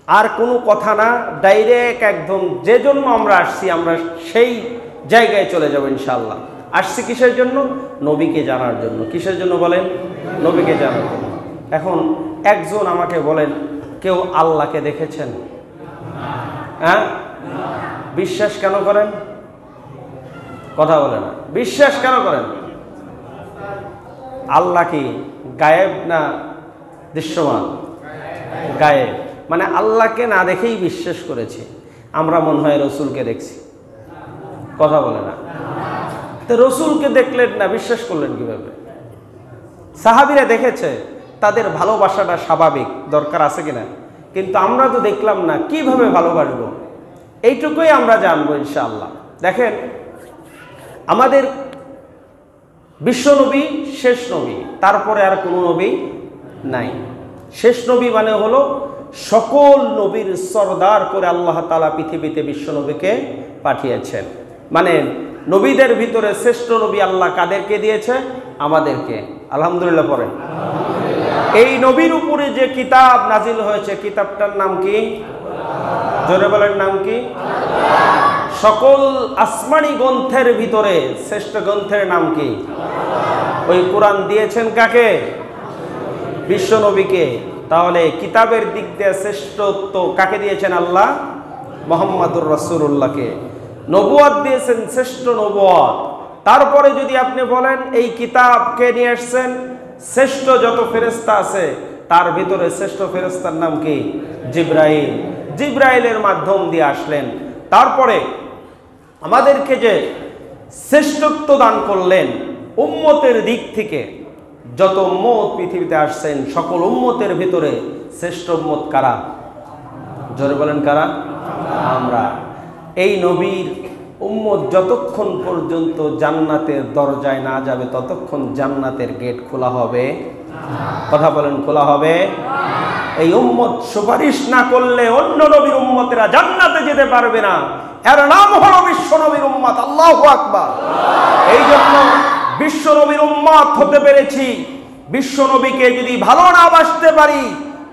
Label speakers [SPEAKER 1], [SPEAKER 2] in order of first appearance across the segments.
[SPEAKER 1] আর কোনো কথা না, ডাইরেক্ট একদম যে জন্য আমরা আসছি আমরা সেই জায়গায় চলে যাব ইনশাআল্লাহ। আসছি কিসের জন্য? নবীকে জানার জন্য। কিসের জন্য বলেন? নবীকে জানার জন্য। এখন একজন আমাকে বলেন, কেউ আল্লাহকে দেখেছেন? হ্যাঁ, বিশ্বাস কেন করেন? কথা বলে না, বিশ্বাস কেন করেন? আল্লাহ কি গায়েব না দৃশ্যমান? গায়েব, মানে আল্লাহকে না দেখেই বিশ্বাস করেছি। আমরা মনে হয় রসুলকে দেখছি। কথা বলে না, তো রসুলকে দেখলেন না, বিশ্বাস করলেন কিভাবে? সাহাবীরা দেখেছে, তাদের ভালোবাসাটা স্বাভাবিক, দরকার আছে কিনা, কিন্তু আমরা তো দেখলাম না, কিভাবে ভালোবাসবো? এইটুকুই আমরা জানবো ইনশাআল্লাহ। দেখেন, আমাদের বিশ্ব নবী শেষ নবী, তারপরে আর কোনো নবী নাই। শেষ নবী মানে হলো সকল নবীর সরদার করে আল্লাহ তাআলা পৃথিবীতে বিশ্ব নবীকে পাঠিয়েছেন। মানে নবীদের ভিতরে শ্রেষ্ঠ নবী আল্লাহ কাদেরকে দিয়েছে? আমাদেরকে। আলহামদুলিল্লাহ পড়েন। এই নবীর উপরে যে কিতাব নাজিল হয়েছে, কিতাবটার নাম কি? জোরে বলেন, নাম কি? সকল আসমানি গ্রন্থের ভিতরে শ্রেষ্ঠ গ্রন্থের নাম কি? ওই কোরআন দিয়েছেন কাকে? বিশ্ব নবীকে। তাহলে কিতাবের দিক দিয়ে শ্রেষ্ঠত্ব কাকে দিয়েছেন? আল্লাহ মুহাম্মদুর রাসূলুল্লাহকে। নবুয়ত দিয়েছেন শ্রেষ্ঠ নবুয়ত। তারপরে যদি আপনি বলেন এই কিতাবকে নিয়ে আসছেন, শ্রেষ্ঠ যত ফেরেশতা আছে তার ভিতরে শ্রেষ্ঠ ফেরেশতার নাম কি? জিবরাইল। জিবরাইলের মাধ্যম দিয়ে আসলেন। তারপরে আমাদেরকে যে শ্রেষ্ঠত্ব দান করলেন উম্মতের দিক থেকে, যত উম্মত পৃথিবীতে আসছেন সকল উম্মতের ভিতরে শ্রেষ্ঠ উম্মত কারা? জোরে বলেন, কারা? আমরা। এই নবীর উম্মত যতক্ষণ পর্যন্ত জান্নাতের দরজায় না যাবে ততক্ষণ জান্নাতের গেট খোলা হবে? কথা বলেন, খোলা হবে? এই উম্মত সুপারিশ না করলে অন্য নবীর উম্মতেরা জান্নাতে যেতে পারবে না। এর নাম হলো বিশ্ব নবীর উম্মত। আল্লাহু আকবার। এই জন্য বিশ্ব নবীর উম্মত হতে পেরেছি। বিশ্ব নবীকে যদি ভালো না বাসতে পারি,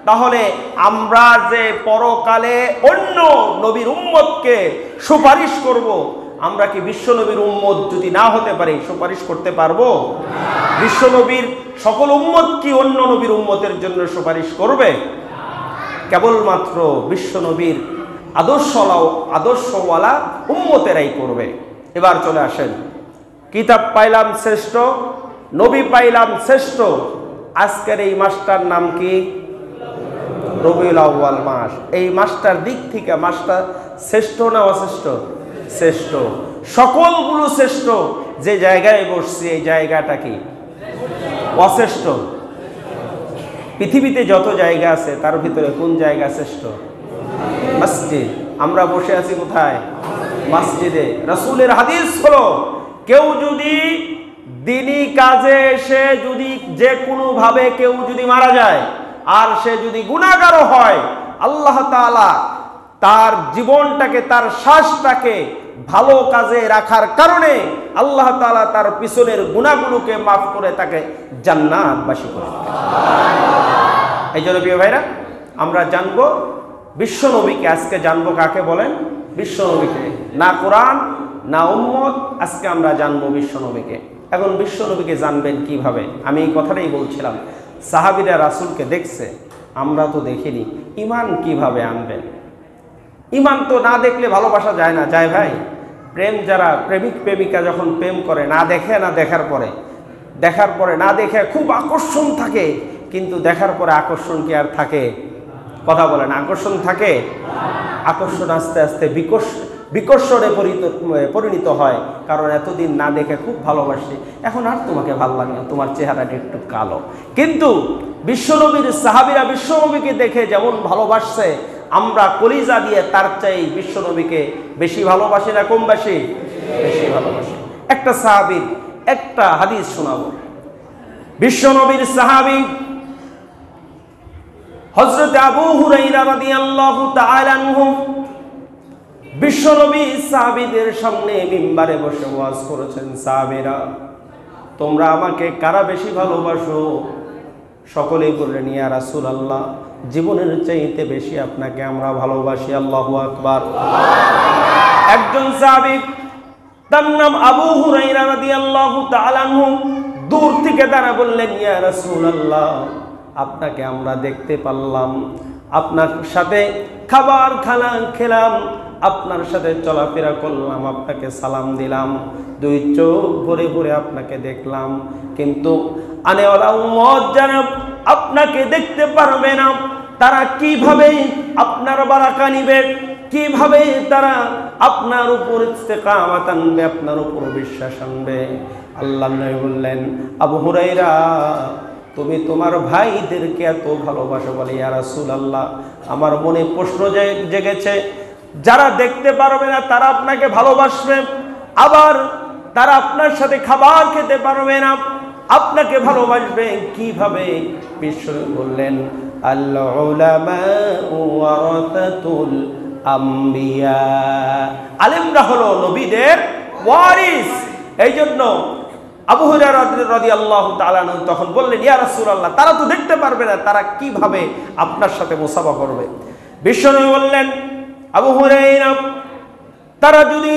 [SPEAKER 1] তাহলে আমরা যে পরকালে অন্য নবীর উম্মতকে সুপারিশ করব, আমরা কি বিশ্ব নবীর উম্মত যদি না হতে পারি সুপারিশ করতে পারবো? বিশ্ব নবীর সকল উম্মত কি অন্য নবীর উম্মতের জন্য সুপারিশ করবে? কেবলমাত্র বিশ্ব নবীর আদর্শওয়ালা উম্মতেরাই করবে। এবার চলে আসেন, কিতাব পাইলাম শ্রেষ্ঠ, নবী পাইলাম শ্রেষ্ঠ। আজকের এই মাসটার নাম কি? রবিউল আউয়াল মাস। এই মাসটার দিক থেকে মাসটা শ্রেষ্ঠ না অশ্রেষ্ঠ? শ্রেষ্ঠ। সকলগুলো শ্রেষ্ঠ। যে জায়গায় বসছি এই জায়গাটা কি? অশ্রেষ্ঠ। পৃথিবীতে যত জায়গা আছে তার ভিতরে কোন জায়গা শ্রেষ্ঠ? মসজিদ। আমরা বসে আছি কোথায়? মসজিদে। রাসূলের হাদিস হলো, কেউ যদি দিনী কাজে এসে যদি যে কোনো ভাবে কেউ যদি মারা যায় আর সে যদি গুনাহগার হয়, আল্লাহ তাআলা তার জীবনটাকে, তার শ্বাসটাকে ভালো কাজে রাখার কারণে আল্লাহ তাআলা তার পিছনের গুনাহগুলোকে মাফ করে তাকে জান্নাতবাসী করে। এই জন্য প্রিয় ভাইরা, আমরা জানবো বিশ্ব নবীকে। আজকে জানবো কাকে বলেন? বিশ্ব নবীকে। না কোরআন না উম্মত, আজকে আমরা জানবো বিশ্ব নবীকে। এখন বিশ্ব নবীকে জানবেন কিভাবে? আমি এই কথাটাই বলছিলাম। সাহাবীরা রাসূলকে দেখছে, আমরা তো দেখিনি। ঈমান কিভাবে আনবেন? ঈমান তো না দেখলে ভালোবাসা যায় না। যায় ভাই? প্রেম, যারা প্রেমিক প্রেমিকা যখন প্রেম করে, না দেখে, না দেখার পরে না দেখে খুব আকর্ষণ থাকে, কিন্তু দেখার পরে আকর্ষণ কি আর থাকে? কথা বলেন, আকর্ষণ থাকে? আকর্ষণ আস্তে আস্তে বিকর্ষণে পরিণত হয়। কারণ এতদিন না দেখে খুব ভালোবাসি, এখন আর তোমাকে ভালো লাগে না, তোমার চেহারাটা একটু কালো। কিন্তু বিশ্বনবীর সাহাবীরা বিশ্বনবীকে দেখে যেমন ভালোবাসছে, আমরা কলিজা দিয়ে তার চাই বিশ্বনবীকে বেশি ভালোবাসি না কম বাসি? বেশি ভালোবাসি। একটা সাহাবীর একটা হাদিস শোনাবো। বিশ্বনবীর সাহাবী হযরত আবু হুরায়রা রাদিয়াল্লাহু তাআলা আনহু বিশ্বনবী সাহাবীদের সামনে মিম্বারে বসে ওয়াজ করেছেন, সাহাবীরা তোমরা আমাকে কারা বেশি ভালোবাসো? সকলেই বললেন, ইয়া রাসূলুল্লাহ জীবনের চাইতে বেশি আপনাকে আমরা ভালোবাসি। আল্লাহু আকবার। একজন সাহাবী, তার নাম আবু হুরায়রা রাদিয়াল্লাহু তাআলা আনহু, দূর থেকে তারা বললেন, ইয়া রাসূলুল্লাহ, আপনাকে আমরা দেখতে পারলাম, আপনার সাথে খাবার খেলাম, আপনার সাথে চলাফেরা করলাম, আপনাকে সালাম দিলাম, দুই চোখ ভরে ভরে আপনাকে দেখলাম, কিন্তু আনেওয়ালা উম্মত যারা আপনাকে দেখতে পারবে না, তারা কিভাবে আপনার বারাকা নিবে, কিভাবে তারা আপনার উপর ইস্তেকামাত আনবে, আপনার উপর বিশ্বাস আনবে? আল্লাহর নবী বললেন, আবু হুরায়রা, তুমি তোমার ভাইদেরকে এত ভালোবাসো বলে? ইয়া রাসূলুল্লাহ, আমার মনে প্রশ্ন জেগেছে, যারা দেখতে পারবে না তারা আপনাকে ভালোবাসবে, আবার তারা আপনার সাথে খাবার খেতে পারবে না, আপনাকে ভালোবাসবে কিভাবে? বিশ্বনবী বললেন, আল উলামাউ ওয়ারাসাতুল আম্বিয়া, আলেমরা হলো নবীদের ওয়ারিস। এই জন্য আবু হুরায়রা রাদিয়াল্লাহু তাআলা তখন বললেন, ইয়া রাসূলুল্লাহ, তারা তো দেখতে পারবে না, তারা কিভাবে আপনার সাথে মুসাফা করবে? বিশ্বনবী বললেন, আবু হুরায়রা, তারা যদি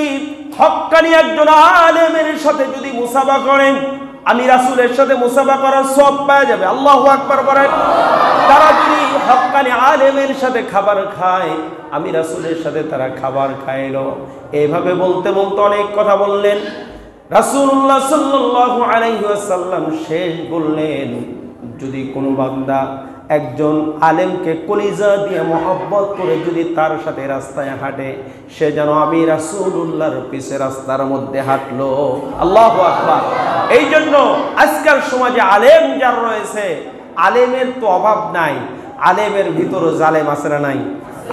[SPEAKER 1] হক্কানি একজন আলেমের সাথে যদি মুসাফা করেন, আমি রাসূলের সাথে মুসাফা করার সওয়াব পেয়ে যাবে। আল্লাহু আকবার বলেন। তারা যদি হক্কানি আলেমের সাথে খাবার খায়, আমি রাসূলের সাথে তারা খাবার খাইলো। এইভাবে বলতে বলতে অনেক কথা বললেন। রাসূলুল্লাহ সাল্লাল্লাহু আলাইহি ওয়াসাল্লাম শেষ বললেন, যদি কোনো বান্দা একজন আলেমকে কলিজা দিয়ে মহব্বত করে যদি তার সাথে রাস্তায় হাঁটে, সে যেন আমি রাসূলুল্লাহর পিছে রাস্তার মধ্যে হাঁটলো। আল্লাহু আকবার। এই জন্য আজকাল সমাজে আলেম যার রয়েছে, আলেমের তো অভাব নাই, আলেমের ভিতরও জালেম আছে না নাই?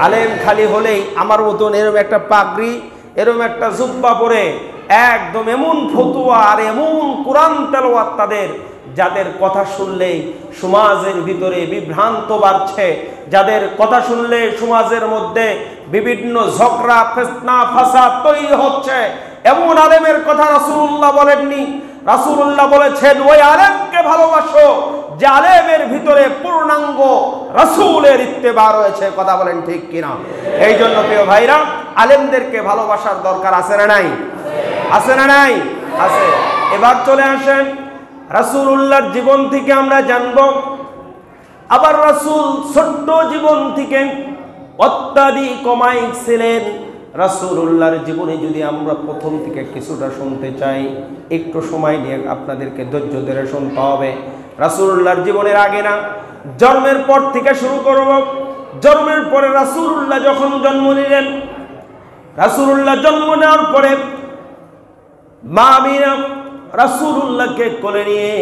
[SPEAKER 1] আলেম খালি হলেই আমার মতন এরকম একটা পাগড়ি, এরকম একটা জুব্বা পরে একদম এমন ফতুয়া আর এমন কোরআন তেলাওয়াত তাদের, যাদের কথা শুনলেই সমাজের ভিতরে বিভ্রান্ত বাড়ছে, যাদের কথা শুনলে সমাজের মধ্যে বিভিন্ন ঝগড়া ফিতনা ফাসাদ তৈরি হচ্ছে, এমন আলেমের কথা রাসূলুল্লাহ বলেননি। রাসূলুল্লাহ বলেছেন, ওই আলেমকে ভালোবাসো যে আলেমের ভিতরে পূর্ণাঙ্গ রাসূলের ইত্তেবা রয়েছে। কথা বলেন ঠিক কিনা? এই জন্য প্রিয় ভাইরা, আলেমদেরকে ভালোবাসার দরকার আছে না নাই? আছে না নাই? আছে। এবার চলে আসেন রাসূলুল্লাহর জীবন থেকে আমরা জানব। আবার রাসূল ছোট্ট জীবন থেকে অত্যাধিক কমাইক ছিলেন। রাসূলুল্লাহর জীবনে যদি আমরা প্রথম থেকে কিছুটা শুনতে চাই, একটু সময় নিয়ে আপনাদেরকে ধৈর্য ধরে শুনতে হবে। রাসূলুল্লাহর জীবনের আগে না, জন্মের পর থেকে শুরু করব। জন্মের পরে রাসূলুল্লাহ যখন জন্ম নিলেন, রাসূলুল্লাহ জন্ম নেওয়ার পরে মা আমিনা রাসূলুল্লাহকে কোলে নিয়ে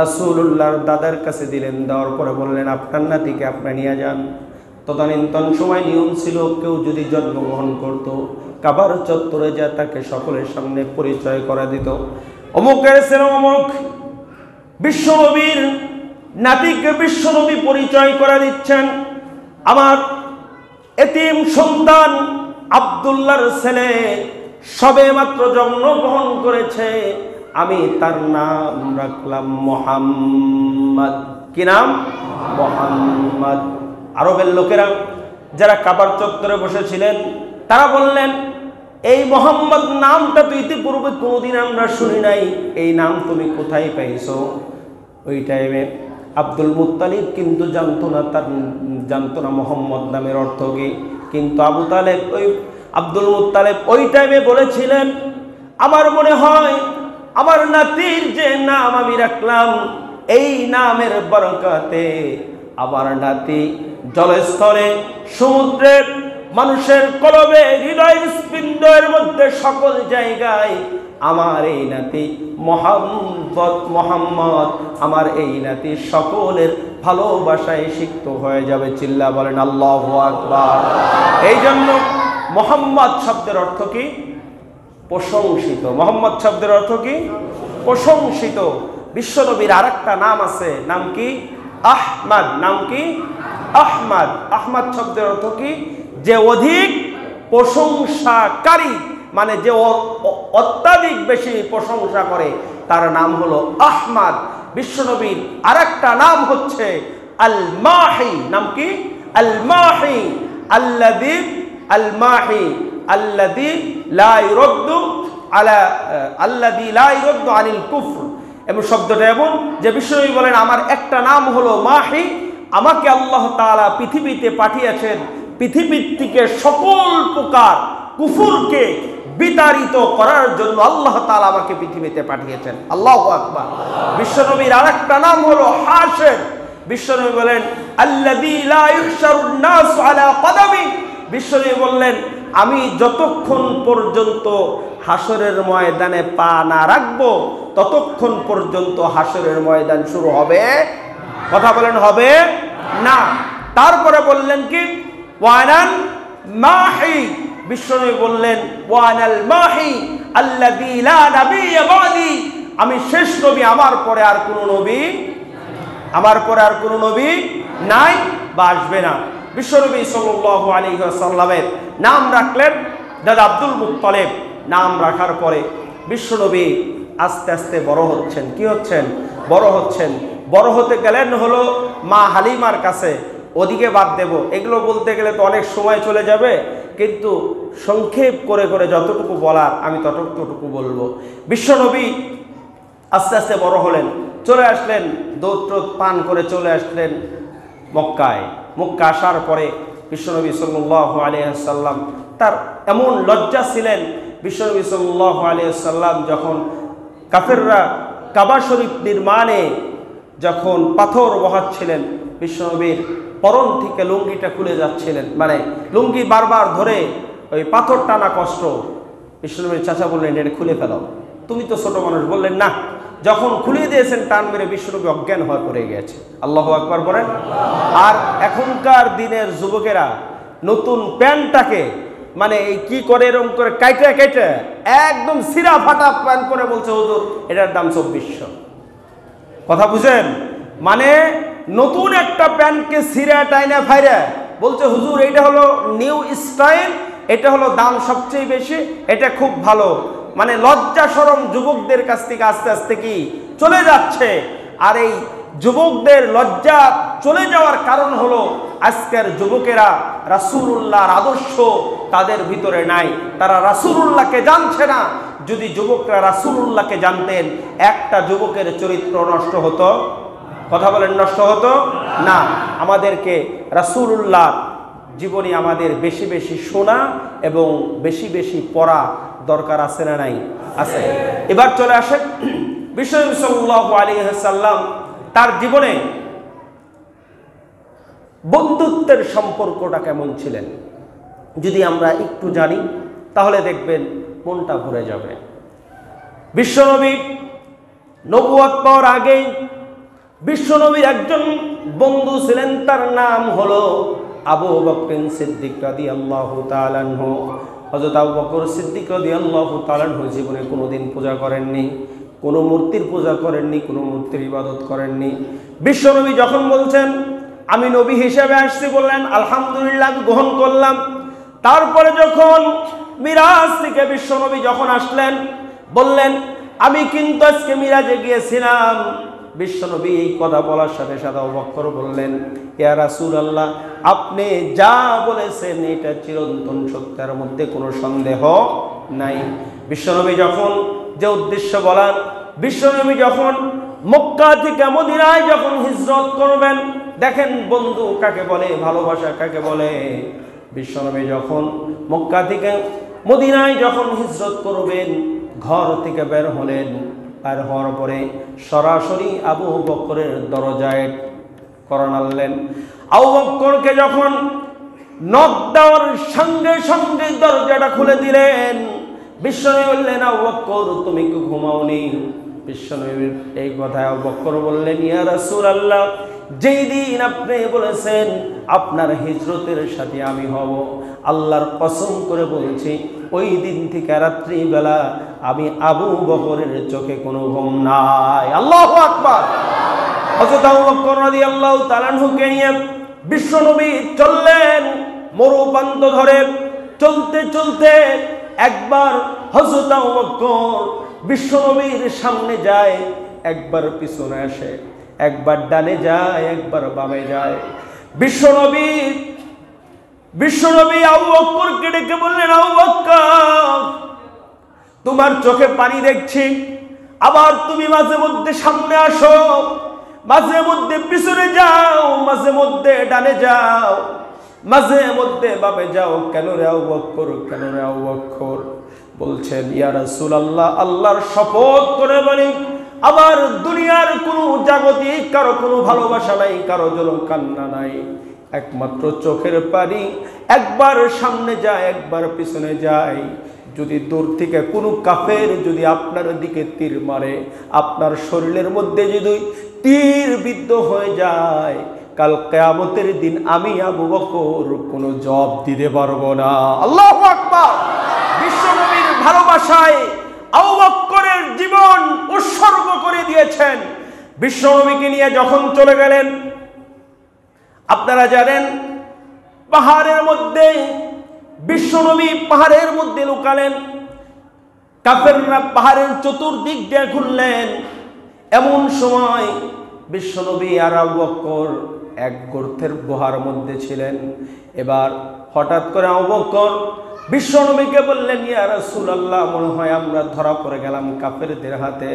[SPEAKER 1] রাসূলুল্লাহর দাদার কাছে দিলেন। দেওয়ার পরে বললেন, আপনার নাতিকে আপনি নিয়ে যান। তদানীন্তন সময় নিয়ম ছিল, কেউ যদি জন্মগ্রহণ করত, কাবার চত্বরে যা তাকে সকলের সামনে পরিচয় করে দিত, অমুকের ছেলে অমুক, বিশ্বনবীর নাতিকে বিশ্বনবী পরিচয় করে দিচ্ছেন। আমার এতিম সন্তান আব্দুল্লাহর ছেলে সবে মাত্র জন্মগ্রহণ করেছে, আমি তার নাম রাখলাম মুহাম্মদ। কি নাম? মুহাম্মদ। আরবের লোকেরা যারা কাবার চত্বরে বসেছিলেন, তারা বললেন, এই মুহাম্মদ নামটা তো ইতিপূর্বে কোনোদিন আমরা শুনি নাই, এই নাম তুমি কোথায় পাইছো? ওই টাইমে আব্দুল মুত্তালিব কিন্তু জানতো না মুহাম্মদ নামের অর্থ কি। কিন্তু আবু তালেব, ওই আব্দুল মুত্তালিব ওই টাইমে বলেছিলেন, আমার মনে হয় আমার নাতির যে নাম আমি রাখলাম, এই নামের বরকতে আমার নাতি জলস্থলে, সমুদ্রের, মানুষের কলবে, হৃদয় স্পিন্দের মধ্যে সকল জায়গায় আমার এই নাতি মোহাম্মদ, আমার এই নাতি সকলের ভালোবাসায় সিক্ত হয়ে যাবে। চিল্লা বলেন আল্লাহু আকবার। এই জন্য মোহাম্মদ শব্দের অর্থ কি? প্রশংসিত। মোহাম্মদ শব্দের অর্থ কি? প্রশংসিত। বিশ্বনবীর আরেকটা নাম আছে, নাম কি? আহমদ। নাম কি? আহমদ। আহমদ শব্দের অর্থ কি? যে অধিক প্রশংসাকারী, মানে যে অত্যাধিক বেশি প্রশংসা করে, তার নাম হলো আহমদ। বিশ্বনবীর আরেকটা নাম হচ্ছে আল মাহি, নাম কি? আল মাহি আল্লাযী, আল মাহি আল্লাযী লা ইউরাদ্দু আলা, আল্লাযী লা ইউরাদ্দু আনিল কুফর। এবং শব্দটা এমন যে বিশ্বনবী বলেন আমার একটা নাম হলো মাহি, আমাকে আল্লাহ তাআলা পৃথিবীতে পাঠিয়েছেন পৃথিবীর থেকে সকল প্রকার কুফরকে বিতাড়িত করার জন্য। আল্লাহ তাআলা আমাকে পৃথিবীতে পাঠিয়েছেন। আল্লাহু আকবার। বিশ্বনবীর আরেকটা নাম হলো হাশর। বিশ্বনবী বলেন আল্লাযী লা ইহশারুন নাস আলা কদামি। বিশ্বনবী বললেন আমি যতক্ষণ পর্যন্ত হাশরের ময়দানে পা না রাখবো ততক্ষণ পর্যন্ত হাশরের ময়দান শুরু হবে, কথা বলেন হবে না। তারপরে বললেন কি? ওয়ানাল মাহি। বিশ্বনবী বললেন ওয়ানাল মাহি আল্লাযী লা নাবিয়্যা বাদি। আমি শেষ নবী, আমার পরে আর কোনো নবী, আমার পরে আর কোনো নবী নাই বা আসবে না। বিশ্বনবী সাল্লাল্লাহু আলাইহি ওয়াসাল্লামের নাম রাখলেন দাদা আব্দুল মুত্তালিব। নাম রাখার পরে বিশ্বনবী আস্তে আস্তে বড় হচ্ছেন। কি হচ্ছেন? বড় হচ্ছেন। বড় হতে গেলেন হলো মা হালিমার কাছে। ওদিকে বাদ দেব, এগুলো বলতে গেলে তো অনেক সময় চলে যাবে, কিন্তু সংক্ষেপ করে করে যতটুকু বলার আমি ততটুকু বলবো। বিশ্বনবী আস্তে আস্তে বড় হলেন, চলে আসলেন, দৌড় পান করে চলে আসলেন মক্কায়। মক্কা আসার পরে বিশ্বনবী সাল্লাল্লাহু আলাইহি ওয়াসাল্লাম তার এমন লজ্জা ছিলেন। বিশ্বনবী সাল্লাল্লাহু আলাইহি ওয়াসাল্লাম যখন কাফেররা কাবা শরীফ নির্মাণে যখন পাথর বহাচ্ছিলেন, বিশ্বনবীর পরন থেকে লুঙ্গিটা খুলে যাচ্ছিলেন, মানে লুঙ্গি বারবার ধরে ওই পাথর টানা কষ্ট। বিশ্বনবীর চাচা বললেন এটা খুলে ফেলাও, তুমি তো ছোট মানুষ। বললেন না। যখন খুলে দিয়েছেন টান মেরে বিশ্বনবী অজ্ঞান হয়ে পড়ে গেছে। আল্লাহু আকবার বলেন। আর এখনকার দিনের যুবকেরা নতুন প্যান্টটাকে মানে এই কি করে এরকম করে কাইটা কাইটা একদম সিরা ফাটা প্যান্ট পরে বলছে হুজুর এটার দাম 2400। কথা বুঝেন? মানে নতুন একটা প্যান্টকে সিরা টাইনা ফাইরা বলছে হুজুর এটা হলো নিউ স্টাইল, এটা হলো দাম সবচেয়ে বেশি, এটা খুব ভালো। মানে লজ্জা শরম যুবকদের কাছ থেকে আস্তে আস্তে কি চলে যাচ্ছে। আর এই যুবকদের লজ্জা চলে যাওয়ার কারণ হলো আজকের যুবকেরা রাসূলুল্লাহর আদর্শ তাদের ভিতরে নাই, তারা রাসূলুল্লাহকে জানছে না। যদি যুবকরা রাসূলুল্লাহকে জানতেন একটা যুবকের চরিত্র নষ্ট হতো, কথা বলেন নষ্ট হতো না। আমাদেরকে রাসূলুল্লাহ জীবনী আমাদের বেশি বেশি শোনা এবং বেশি বেশি পড়া দরকার আছে না নাই? আছে। এবার চলে আসেন বিশ্বনবী সাল্লাল্লাহু আলাইহি ওয়াসাল্লাম তার জীবনে বন্ধুত্বের সম্পর্কটা কেমন ছিলেন যদি আমরা একটু জানি তাহলে দেখবেন মনটা ভরে যাবে। বিশ্বনবী নবুয়ত পাওয়ার আগেই বিশ্বনবীর একজন বন্ধু ছিলেন, তার নাম হলো আবু বকর সিদ্দিক রাদিয়াল্লাহু তাআলা আনহু। হযরত আবু বকর সিদ্দিক রাদিয়াল্লাহু তাআলা আনহু জীবনে কোনোদিন পূজা করেননি, কোনো মূর্তির পূজা করেননি, কোনো মূর্তির ইবাদত করেননি। বিশ্বনবী যখন বলছেন আমি নবী হিসেবে আসছি, বললেন আলহামদুলিল্লাহ আমি গ্রহণ করলাম। তারপরে যখন মিরাজ থেকে বিশ্বনবী যখন আসলেন বললেন আমি কিন্তু আজকে মিরাজে গিয়েছিলাম। বিশ্বনবী এই কথা বলার সাথে সাথে আবু বকর বললেন ইয়া রাসূলুল্লাহ আপনি যা বলেছেন এটা চিরন্তন সত্যের মধ্যে কোনো সন্দেহ নাই। বিশ্বনবী যখন যে উদ্দেশ্য বলেন, বিশ্বনবী যখন মক্কা থেকে মদিনায় যখন হিজরত করবেন, দেখেন বন্ধু কাকে বলে, ভালোবাসা কাকে বলে। বিশ্বনবী যখন মক্কা থেকে মদিনায় যখন হিজরত করবেন, ঘর থেকে বের হলেন, আর হওয়ার পরে সরাসরি আবু বকরের দরজায় কড়া নাড়লেন। আবু বকরকে যখন নক দেওয়ার সঙ্গে সঙ্গে দরজাটা খুলে দিলেন। বিশ্বনবী বললেন আবু বকর তুমি কি ঘুমাওনি? বিশ্বনবীর এই কথায় আবু বকর বললেন ইয়া রাসূলুল্লাহ যেই দিন আপনি বলেছেন আপনার হিজরতের সাথে আমি হব, আল্লাহর কসম করে বলছি ওই দিন থেকে রাত্রিবেলা আমি আবু বকরের চোখে কোনো ঘুম নাই। আল্লাহু আকবার। হযরত আবু বকর রাদিয়াল্লাহু তাআলা আনহুকে নিয়ে বিশ্বনবী চললেন মরুপ্রান্ত ধরে। চলতে চলতে একবার হযরত আবু বকর বিশ্বনবীর সামনে যায়, একবার পিছনে আসে, একবার ডানে যায়, একবার বামে যায়। বিশ্বনবী আবু বকরকে ডেকে বললেন, আবু বকর, তোমার চোখে পানি দেখছি, আবার তুমি মাঝে মধ্যে সামনে আসো, মাঝে মধ্যে পিছনে যাও, মাঝে মধ্যে ডানে যাও, মাঝে মধ্যে বামে যাও, কেন রে আবু বকর, কেন রে আবু বকর? বলছেন, ইয়া রাসূলুল্লাহ, আল্লাহর শপথ করে বলি, আমার দুনিয়ার কোনো জাগতিক কারো কোনো ভালোবাসা নাই, কারো জন্য কান্না নাই, একমাত্র চোখের পানি, একবার সামনে যায়, একবার পিছনে যায়। যদি দূর থেকে কোনো কাফের যদি আপনার দিকে তীর মারে, আপনার শরীরের মধ্যে যদি তীর বিদ্ধ হয়ে যায়, কাল কিয়ামতের দিন আমি আবু বকর কোনো জবাব দিতে পারবো না। আল্লাহু আকবার। বিশ্বনবীর ভালোবাসায় আবু বকরের জীবন উৎসর্গ করে দিয়েছেন। বিশ্বনবীকে নিয়ে যখন চলে গেলেন, আপনারা জানেন পাহাড়ের মধ্যে, বিশ্বনবী পাহাড়ের মধ্যে লুকালেন, কাফেররা পাহাড়ের চতুর্দিক দিয়ে ঘুরলেন। এমন সময় বিশ্বনবী আর আবু বকর এক গর্তের গুহার মধ্যে ছিলেন। এবার হঠাৎ করে আবু বকর বিশ্বনবীকে বললেন, ইয়া রাসূলুল্লাহ, মনে হয় আমরা ধরা পড়ে গেলাম কাফেরদের হাতে।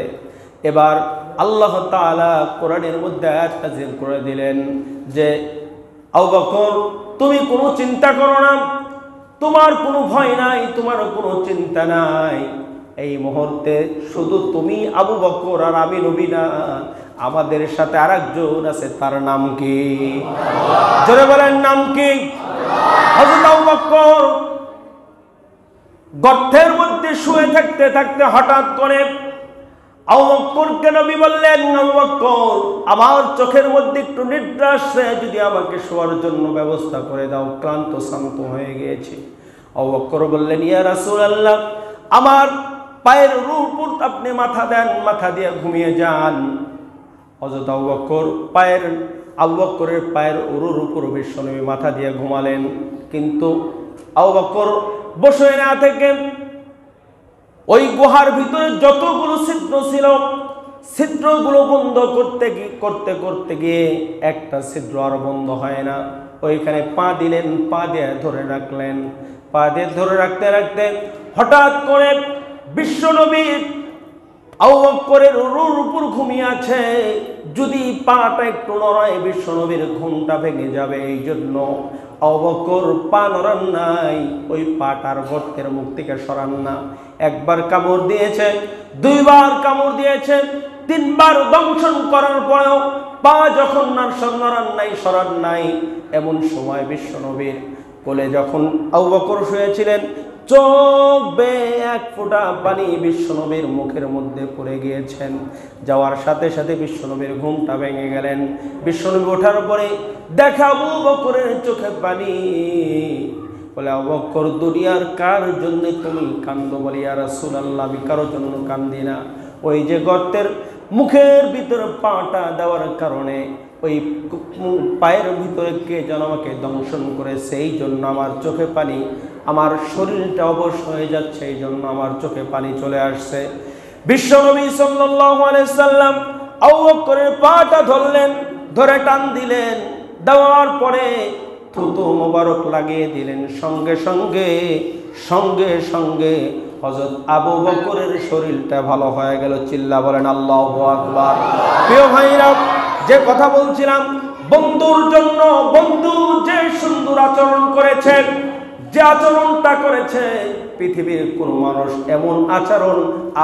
[SPEAKER 1] এবার আল্লাহ তাআলা কোরআনের মধ্যে আয়াত নাযিল করে দিলেন যে, আবু বকর, তুমি কোনো চিন্তা করো না, তোমার কোনো ভয় নাই, তোমার কোনো চিন্তা নাই। এই মুহূর্তে শুধু তুমি আবু বকর আর আমি নবী না, আমাদের সাথে আরেকজন আছে, তার নাম কি? জোরে বলেন, নাম কি? হযরত আবু বকর গর্তের মধ্যে শুয়ে থাকতে থাকতে হঠাৎ করে আবু বকরকে নবী বললেন, আবু বকর, আমার চোখের মধ্যে একটু নিদ্রা আসছে, যদি আমাকে শোয়ার জন্য ব্যবস্থা করে দাও, ক্লান্ত শান্ত হয়ে গিয়েছি। আবু বকর বললেন, ইয়া রাসূলুল্লাহ, আমার পায়ের উপর আপনি মাথা দেন, মাথা দিয়ে ঘুমিয়ে যান। হযরত আবু বকরের পায়ের উরুর উপর বিশ্বনবী মাথা দিয়ে ঘুমালেন। কিন্তু আবু বকর বসে না থেকে ওই গুহার ভিতরে যতগুলো ছিদ্র ছিল, ছিদ্রগুলো বন্ধ করতে গিয়ে একটা ছিদ্র আর বন্ধ হয় না। ওইখানে পা দিলেন, পা দিয়ে ধরে রাখলেন, পা দিয়ে ধরে রাখতে রাখতে হঠাৎ করে বিশ্বনবী আবু বকরের উরুর উপর ঘুমিয়ে আছে, যদি পাটা একটু নড়ায় বিশ্বনবীর ঘুমটা ভেঙে যাবে, এই জন্য আবু বকর পা নড়ান নাই, ওই পাটার গর্তের মুখ থেকে সরান না। একবার কামড় দিয়েছে, দুইবার কামড় দিয়েছে, তিনবার দংশন করার পরেও পা যখন নড়ান নাই, সরান নাই, এমন সময় বিশ্বনবীর কোলে যখন আবু বকর শুয়েছিলেন, চোখ বেয়ে এক ফোঁটা পানি বিশ্বনবীর মুখের মধ্যে পড়ে গিয়েছেন। যাওয়ার সাথে সাথে বিশ্বনবীর ঘুমটা ভেঙে গেলেন। বিশ্বনবী ওঠার পরে দেখা আবু বকরের চোখে পানি। বলে, আবু বকর, দুনিয়ার কার জন্য তুমি কান্দো? বলি, ইয়া রাসূলুল্লাহ, আমি কারোর জন্য কান্দি না, ওই যে গর্তের মুখের ভিতরে পাটা দেওয়ার কারণে ওই পায়ের ভিতরে কে যেন আমাকে দংশন করে, সেই জন্য আমার চোখে পানি, আমার শরীরটা অবশ হয়ে যাচ্ছে, এই জন্য আমার চোখে পানি চলে আসছে। বিশ্বনবী সাল্লাল্লাহু আলাইহি সাল্লাম আবু বকরের পাটা ধরলেন, ধরে টান দিলেন, দেওয়ার পরে থুতু মোবারক লাগিয়ে দিলেন। সঙ্গে সঙ্গে হযরত আবু বকরের শরীরটা ভালো হয়ে গেল। চিল্লা বলেন আল্লাহু আকবার। প্রিয় ভাইরা, যে কথা বলছিলাম, বন্ধুর জন্য বন্ধু যে সুন্দর আচরণ করেছে, যে আচরণটা করেছে, পৃথিবীর কোন মানুষ এমন আচরণ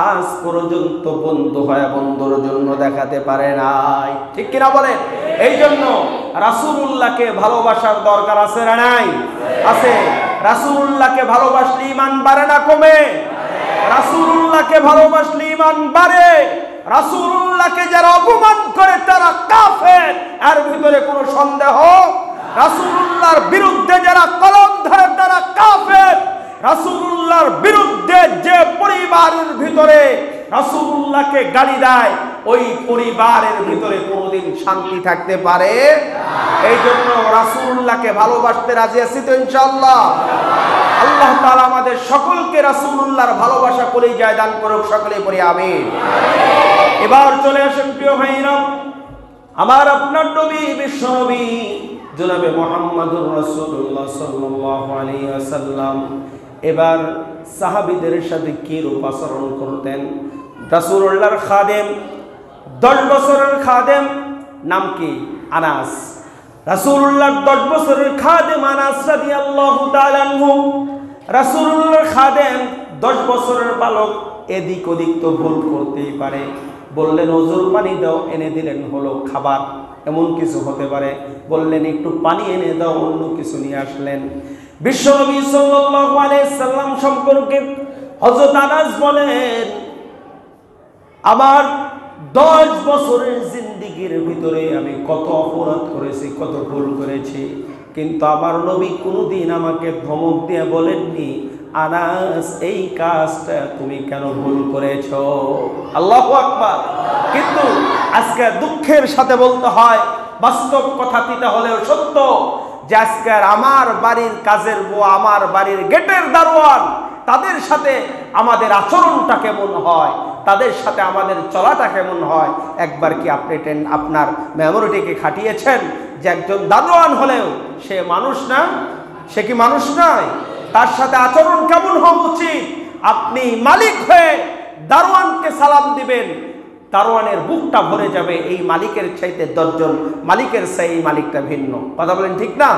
[SPEAKER 1] আজ পর্যন্ত বন্ধু হয় বন্ধুর জন্য দেখাতে পারে নাই। ঠিক কিনা বলেন? এই জন্য রাসূলুল্লাহকে ভালোবাসার দরকার আছে না নাই? আছে। রাসূলুল্লাহকে ভালোবাসলে ঈমান বাড়ে না কমে? রাসূলুল্লাহকে ভালোবাসলে ঈমান বাড়ে। রাসূলুল্লাহকে যারা অপমান করে তারা কাফের, এর ভিতরে কোনো সন্দেহ। রাসূলুল্লাহর বিরুদ্ধে যারা কলম ধরে তারা কাফের। রাসূলুল্লাহর বিরুদ্ধে যে পরিবারের ভিতরে রাসূলুল্লাহকে গালি দেয়, ওই পরিবারের ভিতরে কোনোদিন শান্তি থাকতে পারে? এই জন্য রাসূলুল্লাহকে ভালোবাসতে রাজি আছি তো ইনশাআল্লাহ? আল্লাহ তাআলা আমাদের সকলকে রাসূলুল্লাহর ভালোবাসা কলিজায় দান করুক। সকলে পড়ি আমিন। এবার চলে আসেন প্রিয় ভাইরা, আমার আপনার নবী বিশ্ব নবী জনাবে মুহাম্মদুর রাসূলুল্লাহ সাল্লাল্লাহু আলাইহি ওয়াসাল্লাম এবার সাহাবীদের সাথে কি রূপ আচরণ করতেন। রাসূলুল্লাহর খাদেম 10 বছরের খাদেম, নাম কি? আনাস। রাসূলুল্লাহর 10 বছরের খাদেম আনাস রাদিয়াল্লাহু তাআলা আনহু। রাসূলুল্লাহর খাদেম 10 বছরের বালক, এদিক ওদিক তো ভুল করতেই পারে। বললেন ওজোর পানি দাও, এনে দিলেন হলো খাবার, এমন কিছু হতে পারে। বললেন একটু পানি এনে দাও, অন্য কিছু নিয়ে আসলেন। বিশ্বনবী সাল্লাল্লাহু আলাইহি সাল্লাম সম্পর্কে হযরত আনাস বলেন, আমার 10 বছরের জিন্দেগির ভিতরে আমি কত অপরাধ করেছি, কত ভুল করেছি, কিন্তু আমার নবী কোনোদিন আমাকে ধমক দিয়ে বলেননি আনাস এই কাজটা তুমি কেন ভুল করেছো। আল্লাহু আকবার। কিন্তু আজকে দুঃখের সাথে বলতে হয়, বাস্তব কথাটিটা হলেও সত্য, যে আজকের আমার বাড়ির কাজের বউ, আমার বাড়ির গেটের দারোয়ান, তাদের সাথে আমাদের আচরণটা কেমন হয়, তাদের সাথে আমাদের চলাটা কেমন হয়, একবার কি আপনি আপনার মেমোরিটিকে খাটিয়েছেন যে একজন দারোয়ান হলেও সে মানুষ না? সে কি মানুষ নয়? তার সাথে আচরণ কেমন হওয়া উচিত? আপনি মালিক হয়ে দারোয়ানকে সালাম দিবেন, দারোয়ানের বুকটা ভরে যাবে, এই মালিকের চাইতে 10 জন মালিকের সেই মালিকটা ভিন্ন। কথা বলেন ঠিক না?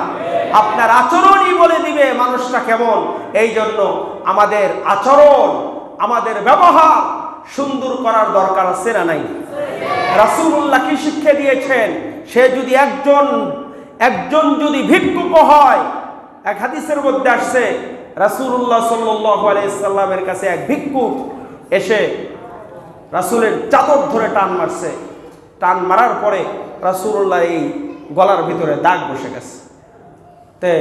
[SPEAKER 1] আপনার আচরণই বলে দিবে মানুষটা কেমন। এই জন্য আমাদের আচরণ, আমাদের ব্যবহার সুন্দর করার দরকার আছে না নাই? রাসূলুল্লাহ কি শিক্ষা দিয়েছেন? সে যদি একজন যদি ভিক্ষুক হয়, এক হাদিসের মধ্যে আসছে রাসূলুল্লাহ সাল্লাল্লাহু আলাইহি সাল্লামের কাছে এক ভিক্ষুক এসে রাসূলের চাদর ধরে টান মারছে। টান মারার পরে রাসূলুল্লাহ এই গলার ভিতরে দাগ বসে গেছে। তে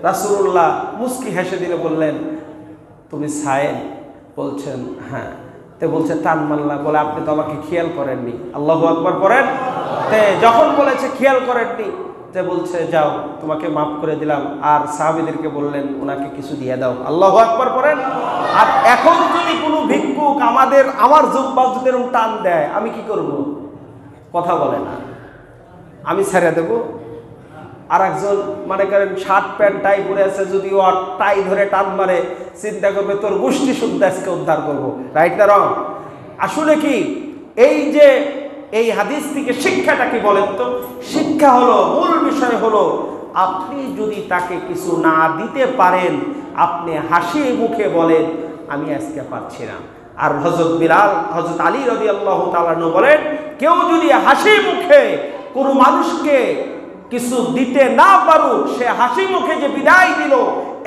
[SPEAKER 1] রাসূলুল্লাহ মুস্কি হেসে দিলে বললেন, তুমি সায়েল? বলছেন হ্যাঁ। তে বলছে টান মারলা, বলে আপনি তো আমাকে খেয়াল করেননি। আল্লাহু আকবার পড়েন। তে যখন বলেছে খেয়াল করেননি, তে বলছে যাও তোমাকে মাফ করে দিলাম। আর সাহাবীদেরকে বললেন ওনাকে কিছু দিয়ে দাও। আল্লাহু আকবার পড়েন। আর এখন যদি কোনো ভিক্ষুক আমার জুব্বাজুদের টান দেয়, আমি কি করব? কথা বলে না, আমি ছেড়ে দেব? আর একজন মনে করেন শার্ট প্যান্ট টাই পরে আছে, যদি ও টাই ধরে টান মারে, চিন্তা করবে তোর গোষ্ঠী শুদ্ধ আজকে উদ্ধার করবো। রাইট না রং? আসলে কি এই যে এই হাদিস থেকে শিক্ষাটা কি বলেন তো? শিক্ষা হলো, মূল বিষয় হলো, আপনি যদি তাকে কিছু না দিতে পারেন, আপনি হাসি মুখে বলেন আমি আজকে পাচ্ছি না। আর হযরত আলী রাদিয়াল্লাহু তাআলা আনহু বলেন, কেউ যদি হাসি মুখে কোনো মানুষকে কিছু দিতে না পারুক, সে হাসি মুখে যে বিদায় দিল,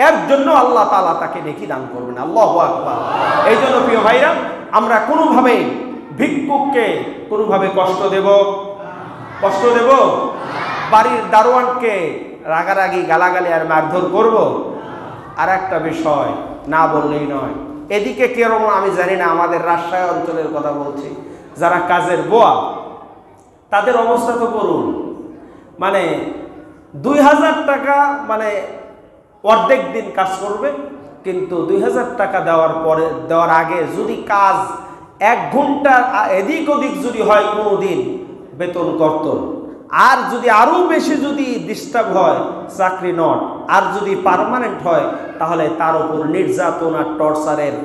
[SPEAKER 1] এর জন্য আল্লাহ তাআলা তাকে নেকি দান করবেন। আল্লাহু আকবার। এই জন্য প্রিয় ভাইরা, আমরা কোনোভাবে ভিক্ষুককে কোনোভাবে কষ্ট দেব? বাড়ির দারোয়ানকে রাগারাগি গালাগালি আর মারধর করব? আর একটা বিষয় না বললেই নয়, এদিকে কেরম আমি জানি না, আমাদের রাজশাহী অঞ্চলের কথা বলছি, যারা কাজের বুয়া, তাদের অবস্থা তো করুন। মানে 2000 টাকা, মানে অর্ধেক দিন কাজ করবে, কিন্তু 2000 টাকা দেওয়ার আগে যদি কাজ 1 ঘন্টা এদিক ওদিক যদি হয় কোনো দিন, বেতন কর্তন। আর যদি আরও বেশি যদি ডিস্টার্ব হয়, চাকরি নট। আর যদি পার্মানেন্ট হয়, তাহলে তার উপর নির্যাতন আর টর্চারের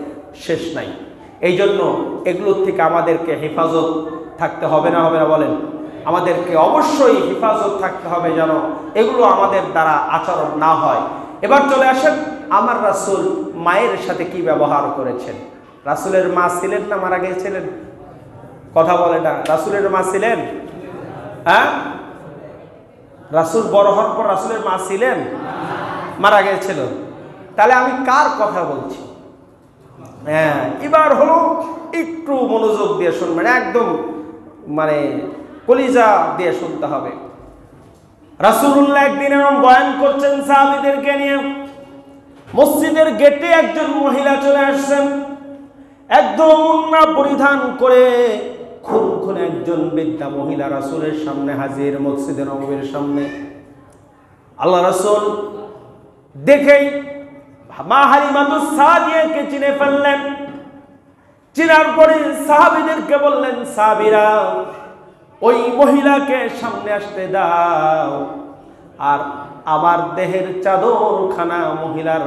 [SPEAKER 1] শেষ নাই। এই জন্য এগুলোর থেকে আমাদেরকে হেফাজত থাকতে হবে না বলেন? আমাদেরকে অবশ্যই হেফাজত থাকতে হবে যেন এগুলো আমাদের দ্বারা আচরণ না হয়। এবার চলে আসেন, আমার রাসূল মায়ের সাথে কি ব্যবহার করেছেন। রাসূলের মা ছিলেন না মারা গিয়েছিলেন? কথা বলে না। রাসূলের মা ছিলেন? হ্যাঁ, রাসূল বড় হওয়ার পর রাসূলের মা ছিলেন? মারা গিয়েছিল। তাহলে আমি কার কথা বলছি? হ্যাঁ, এবার হলো একটু মনোযোগ দিয়ে শুনবেন, একদম মানে কলিজা দিয়ে শুনতে হবে। রাসূলুল্লাহ একদিন এরকম বয়ান করছেন সাহাবীদেরকে নিয়ে। মসজিদের গেটে একজন মহিলা চলে আসছেন, একদম ওড়না পরিধান করে খুন একজন বৃদ্ধা মহিলা রাসূলের সামনে হাজির, মসজিদে নববীর সামনে। আল্লাহ রাসূল দেখেই মা হালিমাতুস সাদিয়াকে চিনে ফেললেন। চিনার পরে সাহাবীদেরকে বললেন, সাহাবীরা ওই মহিলাকে সামনে আসতে দাও, আর আমার দেহের চাদরখানা মহিলার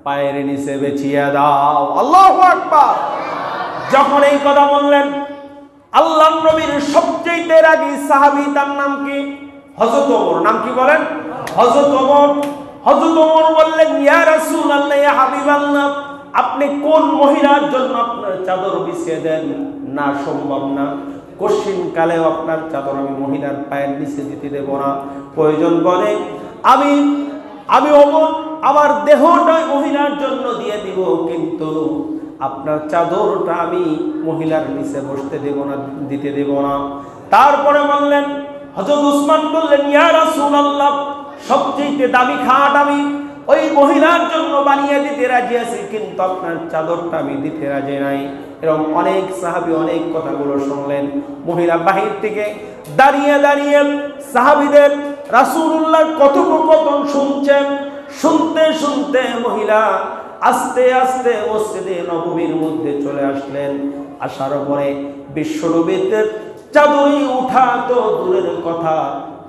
[SPEAKER 1] পায়ের নিচে বেছিয়ে দাও। আল্লাহু আকবার। যখন এই কথা বললেন, আল্লাহর নবীর সবচেয়ে রাগী সাহাবী, তার নাম কি? হযরত ওমর। নাম কি বলেন? হযরত ওমর। হযরত ওমর বললেন, ইয়া রাসূলুল্লাহ, ইয়া হাবিবাল্লাহ, আপনি কোন মহিলার জন্য আপনার চাদর বিছিয়ে দেন? না, সম্ভব না, কঠিন কালেও আপনার চাদর আমি মহিলার পায়ের নিচে দিতে দেব না। প্রয়োজন বলে আমি ওমর আমার দেহটা মহিলার জন্য দিয়ে দিব, কিন্তু আপনার চাদরটা আমি মহিলার নিচে বসতে দেব না, দিতে দেব না। তারপরে বললেন, হযরত উসমান বললেন, ইয়া রাসূলুল্লাহ, সবচেয়ে দামি খাট আমি ওই মহিলার জন্য বানিয়ে দিতে রাজি আছি, কিন্তু আপনার চাদরটা আমি দিতে রাজি নাই। এরকম অনেক সাহাবী অনেক কথাগুলো শুনলেন। মহিলা বাহির থেকে দাঁড়িয়ে দাঁড়িয়ে সাহাবীদের রাসূলুল্লাহর কথোপকথন শুনছেন। শুনতে শুনতে মহিলা আস্তে আস্তে মসজিদে নববীর মধ্যে চলে আসলেন। আসার পরে বিশ্বনবীর চাদরই উঠা তো দূরের কথা,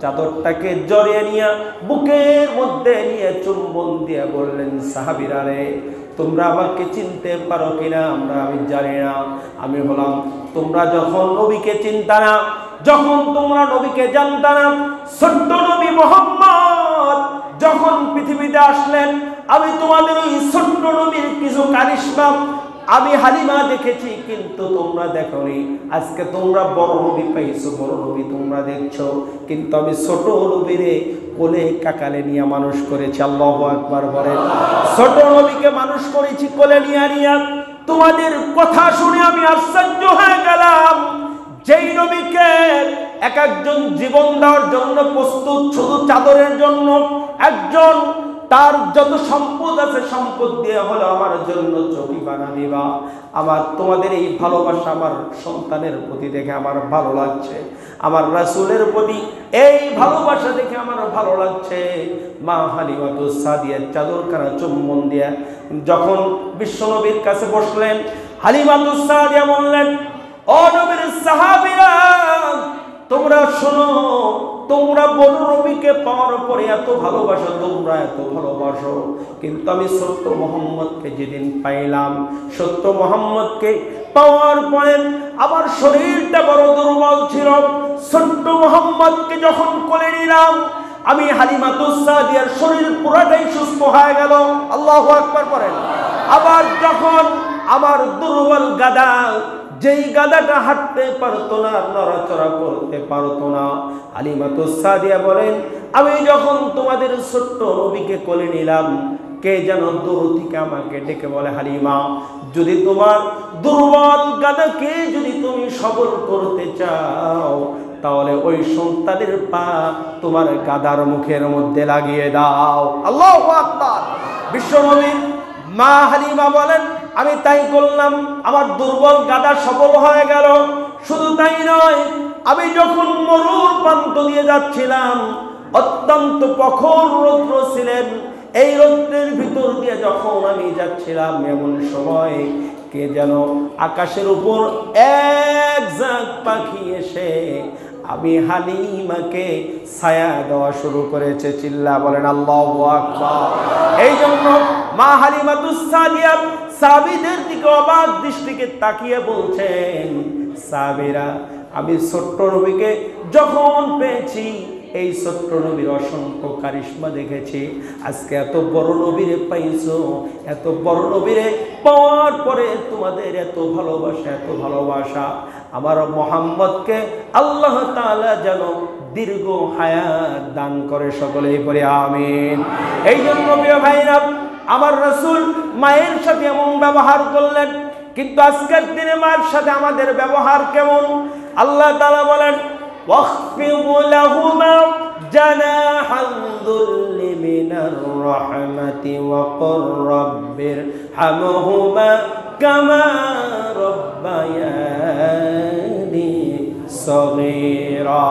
[SPEAKER 1] চাদরটাকে জড়িয়ে নিয়ে বুকের মধ্যে নিয়ে চুম্বন দিয়ে বললেন, সাহাবীরা রে, তোমরা আমাকে চিনতে পারো কিনা আমি জানি না। আমি হলাম, তোমরা যখন নবীকে চিনতা না, যখন তোমরা নবীকে জানতা না, ছোট্ট নবী মুহাম্মদ যখন পৃথিবীতে আসলেন, আমি তোমাদের ওই ছোট্ট নবীর কিছু কারিশমা আমি হালিমা দেখেছি, কিন্তু তোমরা দেখোনি। আজকে তোমরা বড় নবী পাইছো, বড় নবী তোমরা দেখছো, কিন্তু আমি ছোট নবীরে কোলে কাকালে নিয়ে মানুষ করেছি। আল্লাহু আকবার বলেন। ছোট নবীকে মানুষ করেছি কোলে নিয়ে নিয়ে। তোমাদের কথা শুনে আমি আশ্চর্য হয়ে গেলাম। যেই নবীকে এক একজন জীবন দেওয়ার জন্য প্রস্তুত, শুধু চাদরের জন্য, একজন তার যত সম্পদ আছে সম্পদ দিয়ে হলো আমার জন্য চকি বানা দিবা। আমার তোমাদের এই ভালোবাসা আমার সন্তানের প্রতি দেখে আমার ভালো লাগছে, আমার রাসূলের প্রতি এই ভালোবাসা দেখে আমার ভালো লাগছে। মা হালিমাতুস সাদিয়ার চাদরখানা চুম্বন দিয়ে যখন বিশ্বনবীর কাছে বসলেন, হালিমাতুস সাদিয়া বললেন, ও নবীর সাহাবীরা, তোমরা শোনো, তোমরা বড় নবীকে পাওয়ার পরে এত ভালোবাসো, তোমরা এত ভালোবাসো, কিন্তু আমি সত্য মুহাম্মদকে যেদিন পাইলাম, সত্য মুহাম্মদকে পাওয়ার পরে আমার শরীরটা বড় দুর্বল ছিল। সত্য মুহাম্মদকে যখন কোলে নিলাম, আমি হালিমাতুস সাদিয়ার শরীর পুরোটাই সুস্থ হয়ে গেল। আল্লাহু আকবার বলেন। আবার যখন আমার দুর্বল গাদা, যেই গাদাটা হাঁটতে পারতো না, নড়াচড়া করতে পারতো না, হালিমাতুস সাদিয়া বলেন, আমি যখন তোমাদের ছোট্ট নবীকে কোলে নিলাম, কে যেন দূর থেকে আমাকে ডেকে বলে, হালিমা, যদি তোমার দুর্বল গাদাকে যদি তুমি সবল করতে চাও, তাহলে ওই সন্তানের পা তোমার গাদার মুখের মধ্যে লাগিয়ে দাও। আল্লাহু আকবার। বিশ্বনবী মা হালিমা বলেন, আমি তাই করলাম, আমার দুর্বল গাদা সবল হয়ে গেল। শুধু তাই নয়, আমি যখন মরুর প্রান্ত দিয়ে যাচ্ছিলাম, অত্যন্ত প্রখর রৌদ্র ছিলেন, এই রৌদ্রের ভিতর দিয়ে যখন আমি যাচ্ছিলাম, এমন সময় কে যেন আকাশের উপর এক ঝাঁক পাখি এসে আমি হালিমাকে ছায়া দেওয়া শুরু করেছে। চিল্লা বলেন আল্লাহু আকবার। এই জন্য মা হালিমাতুস সাদিয়া সাহাবীদের দিকে অবাক দৃষ্টিকে তাকিয়ে বলছেন, সাহাবীরা, আমি ছোট্ট নবীকে যখন পেয়েছি, এই ছোট্ট নবীর অসংখ্য কারিশমা দেখেছি, আজকে এত বড় নবীরে পাইছো, এত বড় নবীরে পাওয়ার পরে তোমাদের এত ভালোবাসা, এত ভালোবাসা। আমার মুহাম্মদকে আল্লাহ তাআলা যেন দীর্ঘ হায়াত দান করে, সকলেই পড়ে আমিন। এই জন্য প্রিয় ভাইরা, আমার রাসূল মায়ের সাথে এমন ব্যবহার করলেন, কিন্তু আজকের দিনে মায়ের সাথে আমাদের ব্যবহার কেমন? আল্লাহ তাআলা বলেন, واخفض لهما جناح الذل من الرحمة وقل رب ارحمهما كما ربياني صغيرا।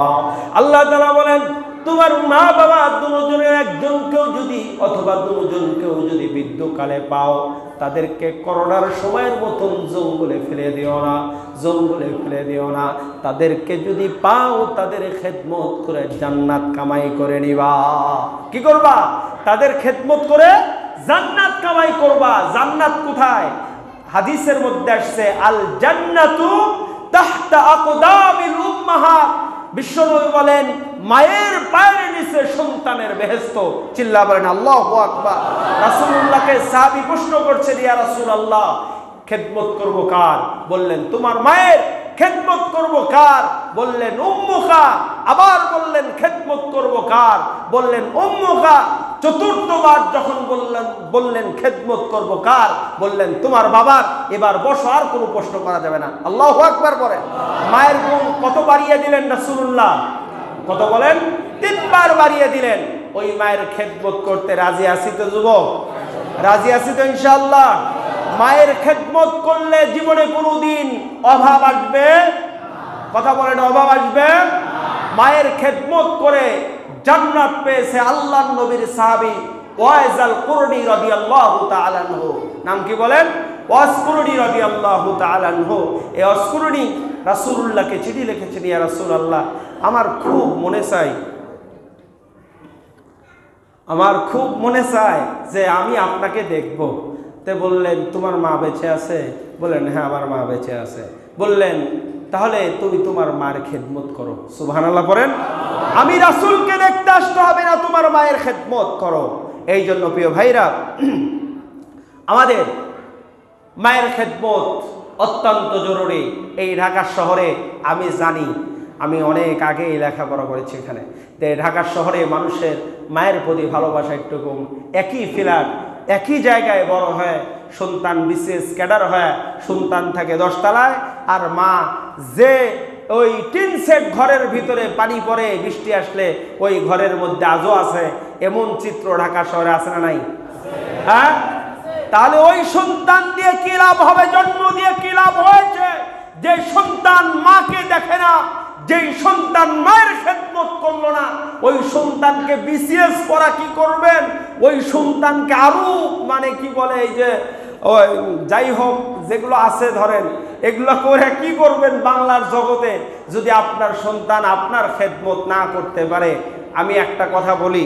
[SPEAKER 1] আল্লাহ তাআলা বলেন, তোমার মা বাবা দুজনের একজনকেও যদি অথবা দুজনকেও যদি বৃদ্ধকালে পাও, তাদেরকে করোনার সময়ের মতন জঙ্গলে ফেলে দিও না, জঙ্গলে ফেলে দিও না। তাদেরকে যদি পাও, তাদের খেদমত করে জান্নাত কামাই করে নিবা। কি করবা? তাদের খেদমত করে জান্নাত কামাই করবা। জান্নাত কোথায়? হাদিসের মধ্যে আসছে আল জান্নাতু তাহতা আকদামিল উম্মাহাত। বিশ্বনবী বলেন মায়ের পায়ের নিচে সন্তানের বেহেশত। চিল্লা বলেন আল্লাহু আকবার। রাসূলুল্লাহকে সাহাবী প্রশ্ন করছে, ইয়া রাসূলুল্লাহ, খেদমত করব কার? বললেন তোমার মায়ের। খেদমত করব কার? বললেন উম্মুকা। আবার বললেন খেদমত করব কার? বললেন উম্মুকা। চতুর্থবার যখন বললেন খেদমত করব কার? বললেন তোমার বাবার। এবার বসো, আর কোনো প্রশ্ন করা যাবে না। আল্লাহু আকবার বলেন। মায়ের গুণ কত বাড়িয়ে দিলেন রাসূলুল্লাহ? কত বলেন? 3 বার বাড়িয়ে দিলেন। ওই মায়ের খেদমত করতে রাজি আছি তো যুবক? রাজি আছি তো ইনশাআল্লাহ? মায়ের খেদমত করলে জীবনে কোনোদিন অভাব আসবে? কথা বলেন, অভাব আসবে? মায়ের খেদমত করে জান্নাত পেয়েছে আল্লাহর নবীর সাহাবী ওয়াইস আল কুরনি রাদিয়াল্লাহু তাআলা আনহু। নাম কি বলেন? ওয়াইস কুরনি রাদিয়াল্লাহু তাআলা আনহু। এই ওয়াইস কুরনি রাসূলুল্লাহকে চিঠি লিখেছেন, ইয়া রাসূলুল্লাহ, আমার খুব মনে চায় যে আমি আপনাকে দেখব। তে বললেন তোমার মা বেঁচে আছে? বললেন হ্যাঁ, আমার মা বেঁচে আছে। বললেন তাহলে তুমি তোমার মায়ের খেদমত করো। সুবহানাল্লাহ পড়েন। আমি রাসূলকে দেখতে আসতে হবে না, তোমার মায়ের খেদমত করো। এই জন্য প্রিয় ভাইরা, আমাদের মায়ের খেদমত অত্যন্ত জরুরি। এই ঢাকা শহরে আমি জানি, আমি অনেক আগেই লেখাপড়া করেছি এখানে। তো ঢাকা শহরে মানুষের মায়ের প্রতি ভালোবাসা একটু কম। একই ফ্ল্যাট, একই জায়গায় বড় হয়, সন্তান বিশেষ ক্যাডার হয়, সন্তান থাকে 10 তলায়, আর মা যে ওই টিন সেট ঘরের ভিতরে পানি পড়ে বৃষ্টি আসলে ওই ঘরের মধ্যে আজও আছে। এমন চিত্র ঢাকা শহরে আছে না নাই? হ্যাঁ, তাহলে ওই সন্তান দিয়ে কি লাভ হবে? জন্ম দিয়ে কি লাভ হয়েছে? যে সন্তান মাকে দেখে না, যেই সন্তান মায়ের খেদমত করলো না, ওই সন্তানকে বিসিএস করা কি করবেন? ওই সন্তানকে আরো মানে কি বলে, এই যে যাই হোক যেগুলো আছে ধরেন, এগুলো করে কি করবেন বাংলার জগতে? যদি আপনার সন্তান আপনার খেদমত না করতে পারে, আমি একটা কথা বলি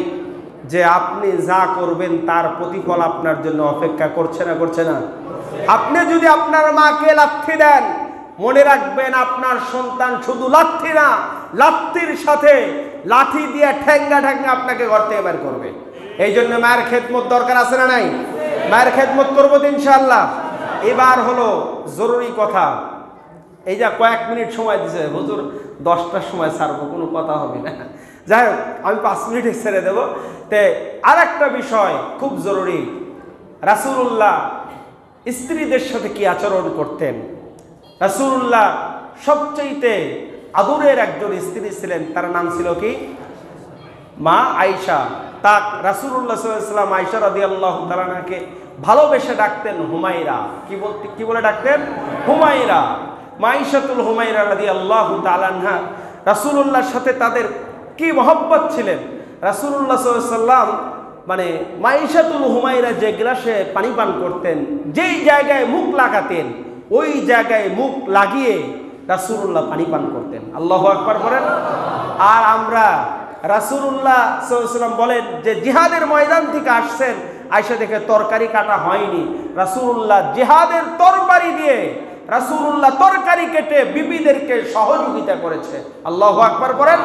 [SPEAKER 1] যে আপনি যা করবেন তার প্রতিফল আপনার জন্য অপেক্ষা করছে না? করছে না? আপনি যদি আপনার মাকে লাথি দেন, মনে রাখবেন আপনার সন্তান শুধু লাথি না, লাথির সাথে লাঠি দিয়ে ঠ্যাঙ্গা ঠ্যাঙ্গা আপনাকে ঘর থেকে বের করবে। এই জন্য মায়ের খেদমত দরকার আছে না নাই? মায়ের খেদমত করবো তো ইনশাআল্লাহ। এবার হলো জরুরি কথা। এই যা কয়েক মিনিট সময় দিছে হুজুর, 10টার সময় ছাড়বো, কোনো কথা হবে না। যাই হোক, আমি 5 মিনিটে ছেড়ে দেবো। তে আর একটা বিষয় খুব জরুরি, রাসূলুল্লাহ স্ত্রীদের সাথে কি আচরণ করতেন? রাসূলুল্লাহ সবচেয়ে আদরের একজন স্ত্রী ছিলেন, তার নাম ছিল কি? মা আয়েশা। তা রাসূলুল্লাহ সাল্লাল্লাহু আলাইহি ওয়াসাল্লাম আয়েশা রাদিয়াল্লাহু তাআলা আনহাকে ভালোবেসে ডাকতেন হুমায়রা। কি বলে ডাকতেন? হুমায়রা। মাইশাতুল হুমায়রা রাদিয়াল্লাহু তাআলা আনহা, রাসূলুল্লাহর সাথে তাদের কি মহব্বত ছিলেন। রাসূলুল্লাহ সাল্লাল্লাহু আলাইহি ওয়াসাল্লাম মানে মাইশাতুল হুমায়রা যে গ্লাসে পানি পান করতেন, যেই জায়গায় মুখ লাগাতেন, ওই জায়গায় মুখ লাগিয়ে রাসূলুল্লাহ পানি পান করতেন। আল্লাহু আকবার বলেন। আর আমরা রাসূলুল্লাহ সাল্লাল্লাহু আলাইহি ওয়াসাল্লাম বলেন যে জিহাদের ময়দান থেকে আসছেন, আয়েশা দেখে তরকারি কাটা হয়নি, রাসূলুল্লাহ জিহাদের তরবারি দিয়ে রাসূলুল্লাহ তরকারি কেটে বিবিদেরকে সহযোগিতা করেছে। আল্লাহু আকবার বলেন।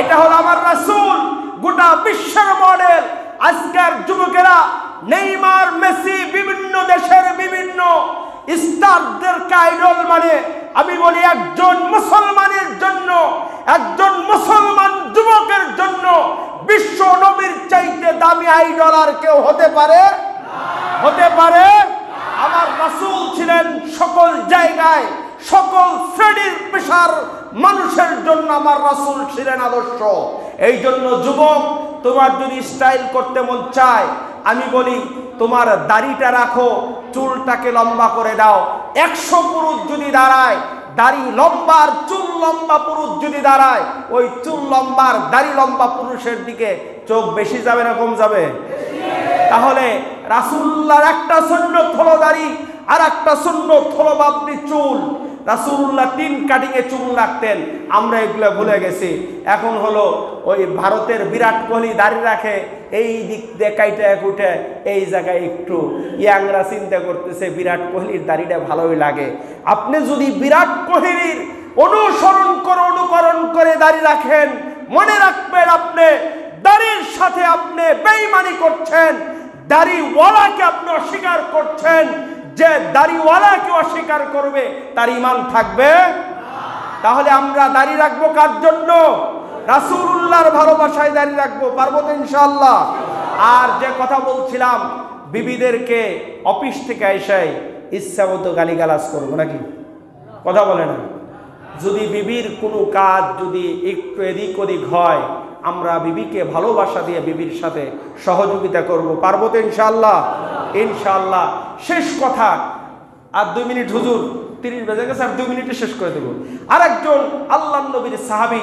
[SPEAKER 1] এটা হলো আমার রাসূল, গোটা বিশ্বের মডেল। আজকের যুবকেরা নেইমার, মেসি, বিভিন্ন দেশের বিভিন্ন স্টারদেরকে আইডল মানে, আমি বলি একজন মুসলমানের জন্য, একজন মুসলমান যুবকের জন্য বিশ্ব নবীর চাইতে দামি আইডল আর কেউ হতে পারে? হতে পারে? আমার রাসূল ছিলেন সকল জায়গায়, সকল শ্রেণীর পেশার মানুষের জন্য আমার রাসূল ছিলেন আদর্শ। এই জন্য যুবক, তোমার যদি স্টাইল করতে মন চায়, আমি বলি তোমার দাড়িটা রাখো, চুলটাকে লম্বা করে দাও। 100 পুরুষ যদি দাঁড়ায়, দাড়ি লম্বা আর চুল লম্বা পুরুষ যদি দাঁড়ায়, ওই চুল লম্বা আর দাড়ি লম্বা পুরুষের দিকে চোখ বেশি যাবে না কম যাবে? তাহলে রাসূলুল্লাহর একটা সুন্নত হলো দাড়ি, আর একটা সুন্নত হলো বাবরি চুল। রাসূলুল্লাহ 3 কাটিংয়ে চুল রাখতেন, আমরা এগুলো ভুলে গেছি। এখন হলো ওই ভারতের বিরাট কোহলি দাড়ি রাখে, এই দিক দিয়ে কাইটা উঠে এই জায়গায় একটু ইয়াংরা চিন্তা করতেছে বিরাট কোহলির দাড়িটা ভালোই লাগে। আপনি যদি বিরাট কোহলির অনুকরণ করে দাড়ি রাখেন, মনে রাখবেন আপনি দাড়ির সাথে আপনি বেঈমানি করছেন, দাড়িওয়ালাকে আপনি অস্বীকার করছেন। যে দাড়িওয়ালাকে অস্বীকার করবে তার ঈমান থাকবে। তাহলে আমরা দাড়ি রাখবো কার জন্য? রাসূলুল্লাহর ভালোবাসায় দাড়ি রাখবো। পারবো তো ইনশাআল্লাহ? আর যে কথা বলছিলাম, বিবিদেরকে অফিস থেকে এসে ইচ্ছা মতো গালিগালাজ করবো নাকি? কথা বলে না। যদি বিবির কোনো কাজ যদি একটু এদিক ওদিক হয়, আমরা বিবিকে ভালোবাসা দিয়ে বিবির সাথে সহযোগিতা করব। পারবো তো ইনশাআল্লাহ? ইনশাআল্লাহ। শেষ কথা, আর 2 মিনিট হুজুর, 30 বেজে গেছে, আর 2 মিনিটে শেষ করে দেব। আর একজন আল্লাহর নবীর সাহাবী,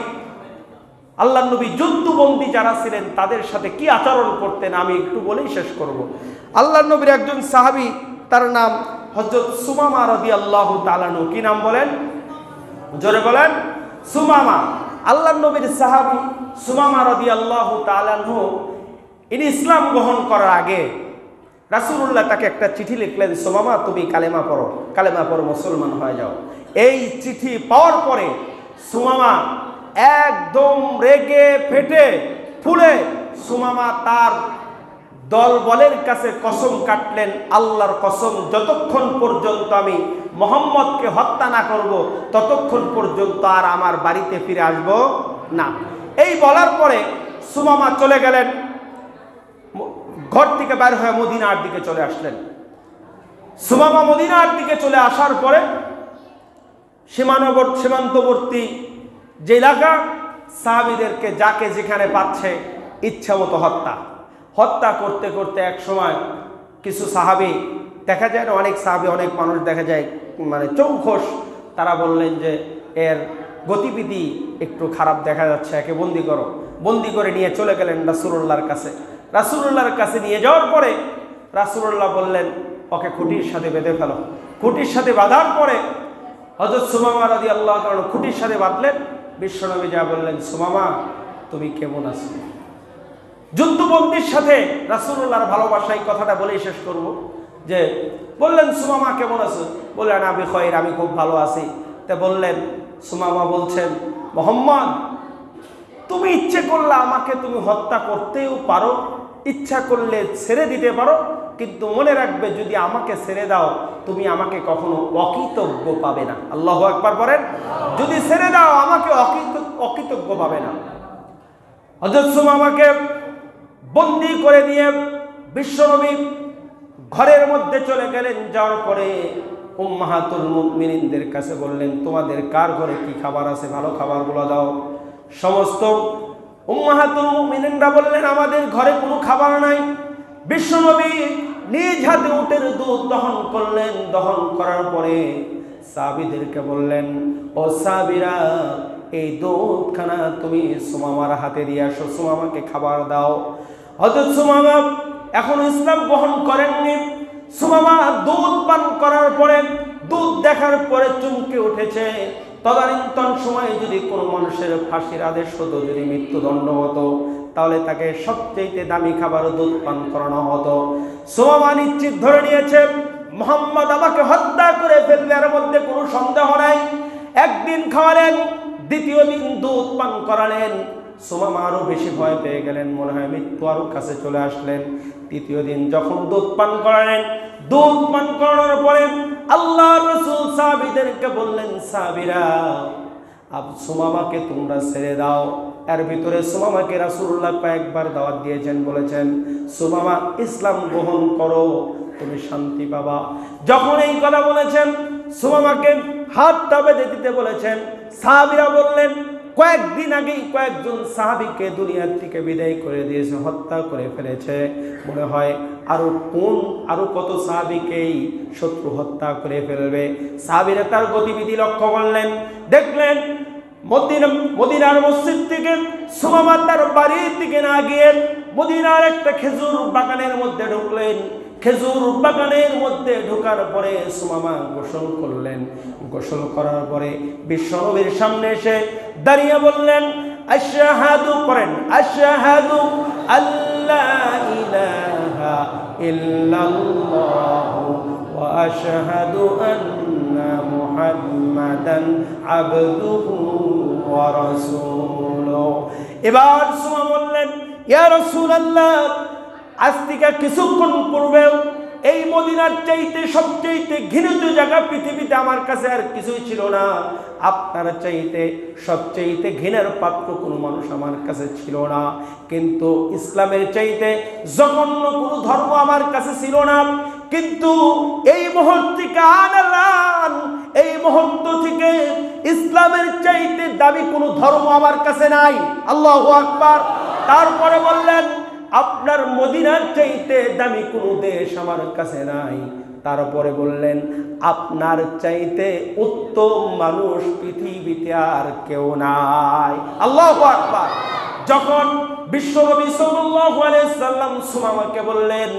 [SPEAKER 1] আল্লাহর নবী যুদ্ধবন্দী যারা ছিলেন তাদের সাথে কি আচরণ করতেন আমি একটু বলেই শেষ করব। আল্লাহর নবীর একজন সাহাবী, তার নাম হযরত সুমামা রাদিয়াল্লাহু তাআলা আনহু। কি নাম বলেন? জোরে বলেন। সুমামা, আল্লাহর নবীর সাহাবী সুমামা রাদিয়াল্লাহু তাআলা আনহু, ইনি ইসলাম গ্রহণ করার আগে রাসূলুল্লাহ তাকে একটা চিঠি লিখলেন, সুমামা তুমি কালেমা পড়ো, মুসলমান হয়ে যাও। এই চিঠি পাওয়ার পরে সুমামা একদম রেগে ফেটে ফুলে সুমামা তার দল বলের কাছে কসম কাটলেন, আল্লাহর কসম, যতক্ষণ পর্যন্ত আমি মুহাম্মদকে হত্যা না করব ততক্ষণ পর্যন্ত আর আমার বাড়িতে ফিরে আসব না। এই বলার পরে সুমামা চলে গেলেন, ঘর থেকে বাইর হয়ে মদিনার দিকে চলে আসলেন। সুমামা মদিনার দিকে চলে আসার পরে সীমান্তবর্তী যে এলাকা, সাহাবীদেরকে যাকে যেখানে পাচ্ছে ইচ্ছা মতো হত্যা করতে করতে এক সময় কিছু সাহাবী, দেখা যায় না অনেক সাহাবী, অনেক মানুষ দেখা যায় মানে চৌখস, তারা বললেন যে এর গতিবিধি একটু খারাপ দেখা যাচ্ছে, একে বন্দি করে নিয়ে চলে গেলেন রাসূলুল্লাহর কাছে। রাসূলুল্লাহর কাছে নিয়ে যাওয়ার পরে রাসূলুল্লাহ বললেন, ওকে খুঁটির সাথে বেঁধে ফেলো। খুঁটির সাথে বাঁধার পরে হযরত সুমামা রাদিয়াল্লাহু তাআলা খুঁটির সাথে বাঁধলেন। বিশ্বনবী যা বললেন, সুমামা তুমি কেমন আছো? যুদ্ধবন্দীর সাথে রাসূলুল্লাহর ভালোবাসা, এই কথাটা বলেই শেষ করব। যে বললেন, সুমামা কেমন আছো? বললেন, আবি খৈর, আমি খুব ভালো আছি। তা বললেন, সুমামা বলছেন, মুহাম্মদ তুমি ইচ্ছে করলে আমাকে তুমি হত্যা করতেও পারো, ইচ্ছা করলে ছেড়ে দিতে পারো, কিন্তু মনে রাখবে যদি আমাকে ছেড়ে দাও তুমি আমাকে কখনো অকৃতজ্ঞ পাবে না। আল্লাহু আকবার বলেন। যদি ছেড়ে দাও আমাকে অকৃতজ্ঞ পাবে না। হযরত সুমামাকে বন্দী করে দিয়ে বিশ্বনবী ঘরের মধ্যে চলে গেলেন। যাওয়ার পরে উম্মাহাতুল মুমিনিনদের কাছে বললেন, তোমাদের কার ঘরে কি খাবার আছে, ভালো খাবারগুলো দাও। সমস্ত উম্মাহাতুল মুমিনিনরা বললেন, আমাদের ঘরে কোনো খাবার নাই। বিশ্বনবী নিজ হাতে উটের দুধ দহন করলেন। দহন করার পরে সাহাবীদেরকে বললেন, ও সাহাবীরা, এই দুধখানা তুমি সুমামার হাতে দিয়ে আসো, সুমামাকে খাবার দাও। হযরত সুমামা এখন ইসলাম গ্রহণ করেননি। সুমামা দুধ পান করার পরে, দুধ দেখার পরে চমকে উঠেছে। তদানীন্তন সময়ে যদি কোনো মানুষের ফাঁসির আদেশ হতো, যদি মৃত্যুদণ্ড হতো, তাহলে তাকে সবচেয়ে দামি খাবার দুধ পান করানো হতো। সুমামা নিশ্চিত ধরে নিয়েছে মুহাম্মদ আমাকে হত্যা করে ফেলবে, এর মধ্যে কোনো সন্দেহ নাই। একদিন খাওয়ালেন, দ্বিতীয় দিন দুধ পান করালেন। সুমামা আরো বেশি ভয় পেয়ে গেলেন, মনে হয় মৃত্যু আরো কাছে চলে আসলেন। তৃতীয় দিন যখন দুধ পান করালেন, দুধ পান করানোর পরে আল্লাহর রাসূল সাহাবীদেরকে বললেন, সাহাবীরা সুমামাকে তোমরা ছেড়ে দাও। এর ভিতরে সুমামাকে রাসূলুল্লাহ কয়েকবার দাওয়াত দিয়েছেন, বলেছেন, সুমামা ইসলাম গ্রহণ করো, তুমি শান্তি পাবা। যখন এই কথা বলেছেন, সুমামাকে হাতটা বেঁধে দিতে বলেছেন। সাহাবীরা বললেন, কয়েকদিন আগেই কয়েকজন সাহাবীকে দুনিয়ার থেকে বিদায় করে দিয়েছে, হত্যা করে ফেলেছে। মনে হয় আরো কত সাহাবীকেই শত্রু হত্যা করে ফেলবে। সাহাবীরা তার গতিবিধি লক্ষ্য করলেন, দেখলেন মদিনার মসজিদ থেকে সুমামা তার বাড়ির দিকে না গিয়ে মদিনার একটা খেজুর বাগানের মধ্যে ঢুকলেন। খেজুর বাগানের মধ্যে ঢোকার পরে সুমামা গোসল করলেন। গোসল করার পরে বিশ্বনবীর সামনে এসে দাঁড়িয়ে বললেন, আশহাদু, করেন, আশহাদু আল্লা ইলাহা ইল্লাল্লাহ ওয়া আশহাদু আন্না মুহাম্মাদান আবদুহু ওয়া রাসূলুহু। এবার সুমামা বললেন, ইয়া রাসূলুল্লাহ, আজ থেকে কিছুক্ষণ পূর্বে এই মদিনার চাইতে সবচাইতে ঘৃণিত জায়গা পৃথিবীতে আমার কাছে আর কিছুই ছিল না। আপনার চাইতে সবচাইতে ঘৃণার পাত্র কোনো মানুষ আমার কাছে ছিল না। কিন্তু ইসলামের চাইতে জঘন্য কোনো ধর্ম আমার কাছে ছিল না। কিন্তু এই মুহূর্তে কানালান, এই মুহূর্ত থেকে ইসলামের চাইতে দামি কোনো ধর্ম আমার কাছে নাই। আল্লাহু আকবার। তারপরে বললেন, আপনার মদিনার চাইতে দামি কোনো দেশ আমার কাছে নাই। তারপরে বললেন, আপনার চাইতে উত্তম মানুষ পৃথিবীতে আর কেউ নাই। আল্লাহু আকবার। যখন বিশ্বনবী সাল্লাল্লাহু আলাইহি সাল্লাম সুমামাকে বললেন,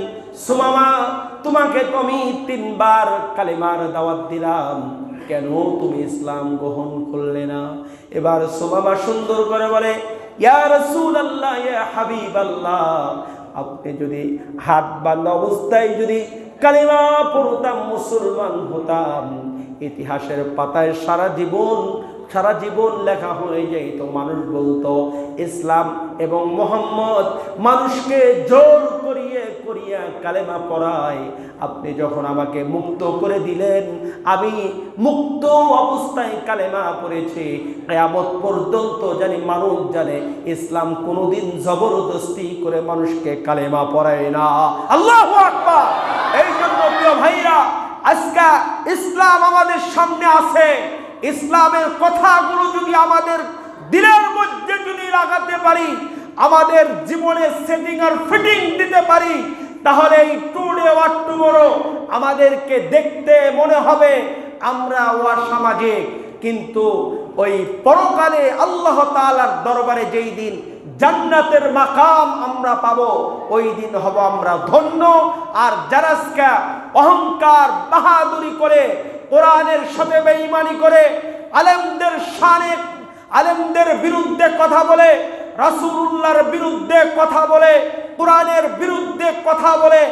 [SPEAKER 1] সুমামা, তোমাকে তো আমি 3 বার কালেমার দাওয়াত দিলাম, কেন তুমি ইসলাম গ্রহণ করলে না? এবার সুমামা সুন্দর করে বলে, ইয়া রাসূলুল্লাহ, ইয়া হাবিবাল্লাহ, আপনি যদি হাত বাঁধা অবস্থায় যদি কালিমা পড়তাম, মুসলমান হতাম, ইতিহাসের পাতায় সারা জীবন লেখা হয়ে যেত। মানুষ বলতো ইসলাম এবং মোহাম্মদ মানুষকে জোর করিয়া কালেমা পড়ায়। আপনি যখন আমাকে মুক্ত করে দিলেন, আমি মুক্ত অবস্থায় কালেমা পড়েছি। কিয়ামত পর্যন্ত জানি মানুষ জানে ইসলাম কোনোদিন জবরদস্তি করে মানুষকে কালেমা পড়ায় না। আল্লাহু আকবার। এই জন্য প্রিয় ভাইরা, আজকে ইসলাম আমাদের সামনে আছে। ইসলামের কথাগুলো যদি আমাদের দিলের মধ্যে যদি লাগাতে পারি, আমাদের জীবনে সেটিং আর ফিটিং দিতে পারি, তাহলে এই টুডে ওয়ার টুমরো আমাদেরকে দেখতে মনে হবে আমরা অসামাজিক। কিন্তু ওই পরকালে আল্লাহ তাআলার দরবারে যেই দিন জান্নাতের মাকাম আমরা পাবো, ওই দিন হব আমরা ধন্য। আর যারা অহংকার বাহাদুরি করে, কোরআনের সাথে বেঈমানি করে, আলেমদের বিরুদ্ধে কথা বলে, রাসূলুল্লাহর বিরুদ্ধে কথা বলে, কোরআনের বিরুদ্ধে কথা বলে,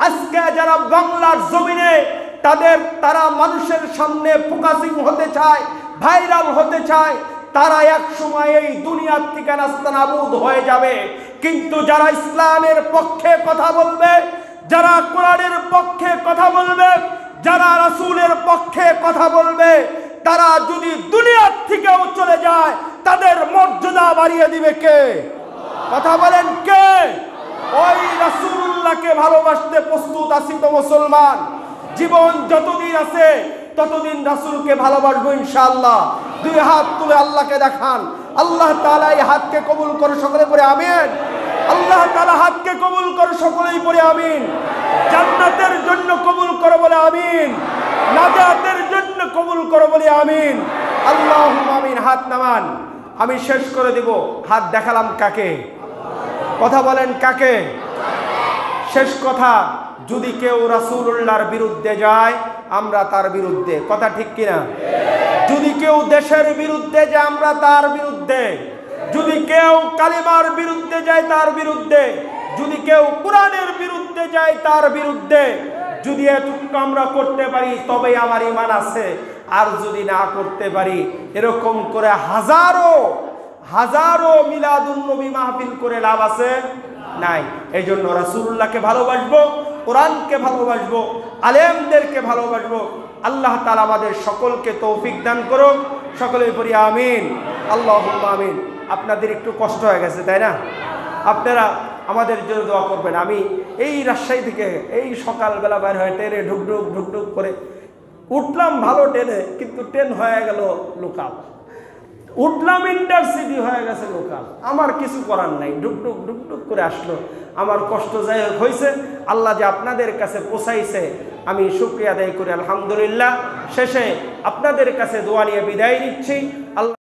[SPEAKER 1] আজকে যারা বাংলার জমিনে তারা মানুষের সামনে ফোকাসিং হতে চায়, ভাইরাল হতে চায়, তারা এক সময় এই দুনিয়ার থেকে নাস্তানাবুদ হয়ে যাবে। কিন্তু যারা ইসলামের পক্ষে কথা বলবে, যারা কোরআনের পক্ষে কথা বলবে, যারা রাসূলের পক্ষে কথা বলবে, তারা যদি দুনিয়ার থেকেও চলে যায়, তাদের মর্যাদা বাড়িয়ে দিবে কে? কথা বলেন, কে? ওই রাসূলুল্লাহকে ভালোবাসতে প্রস্তুত আছি তো মুসলমান। জীবন যতদিন আছে ততদিন রাসূলকে ভালোবাসবো ইনশাআল্লাহ। 2 হাত তুলে আল্লাহকে দেখান। আল্লাহ তাআলা এই হাতকে কবুল করে, সকলে পড়ে আমিন। আল্লাহ তাআলা হাতকে কবুল করে, সকলেই পড়ে আমিন। জান্নাতের জন্য কবুল করে বলে আমিন। নাজাতের জন্য কবুল করে বলে আমিন। আল্লাহুম্মা আমিন। হাত নামান, আমি শেষ করে দিব। হাত দেখালাম কাকে? কথা বলেন, কাকে? শেষ কথা, যদি কেউ রাসূলুল্লাহর বিরুদ্ধে যায়, আমরা তার বিরুদ্ধে। কথা ঠিক কিনা? যদি কেউ দেশের বিরুদ্ধে যায়, আমরা তার বিরুদ্ধে। যদি কেউ কালিমার বিরুদ্ধে যায়, তার বিরুদ্ধে। যদি কেউ কোরআনের বিরুদ্ধে যায়, তার বিরুদ্ধে। যদি এটুকু আমরা করতে পারি, তবে আমার ঈমান আছে। আর যদি না করতে পারি, এরকম করে হাজারো মিলাদুন নবী মাহফিল করে লাভ আছে? নাই। এই জন্য রাসূলুল্লাহকে ভালোবাসবো, কোরআনকে ভালোবাসবো, আলেমদেরকে ভালোবাসবো। আল্লাহ তাআলা আমাদের সকলকে তৌফিক দান করুন। সকলেই পড়ি আমিন। আল্লাহুম্মা আমিন। আপনাদের একটু কষ্ট হয়ে গেছে, তাই না? আপনারা আমাদের জন্য দোয়া করবেন। আমি এই রাজশাহী থেকে এই সকালবেলা বাইর হয়ে ট্রেনে ঢুকঢুক করে উঠলাম, ভালো ট্রেনে, কিন্তু ট্রেন হয়ে গেল লোকাল। উঠলাম ইন্টারসিটি, হয়ে গেছে লোকাল। আমার কিছু করার নাই, ঢুকঢুক করে আসলো। আমার কষ্ট যাই হোক হয়েছে, আল্লাহ যে আপনাদের কাছে পৌঁছাইছে, আমি শুকরিয়া আদায় করি আলহামদুলিল্লাহ। শেষে আপনাদের কাছে দোয়া নিয়ে বিদায় নিচ্ছি। আল্লাহ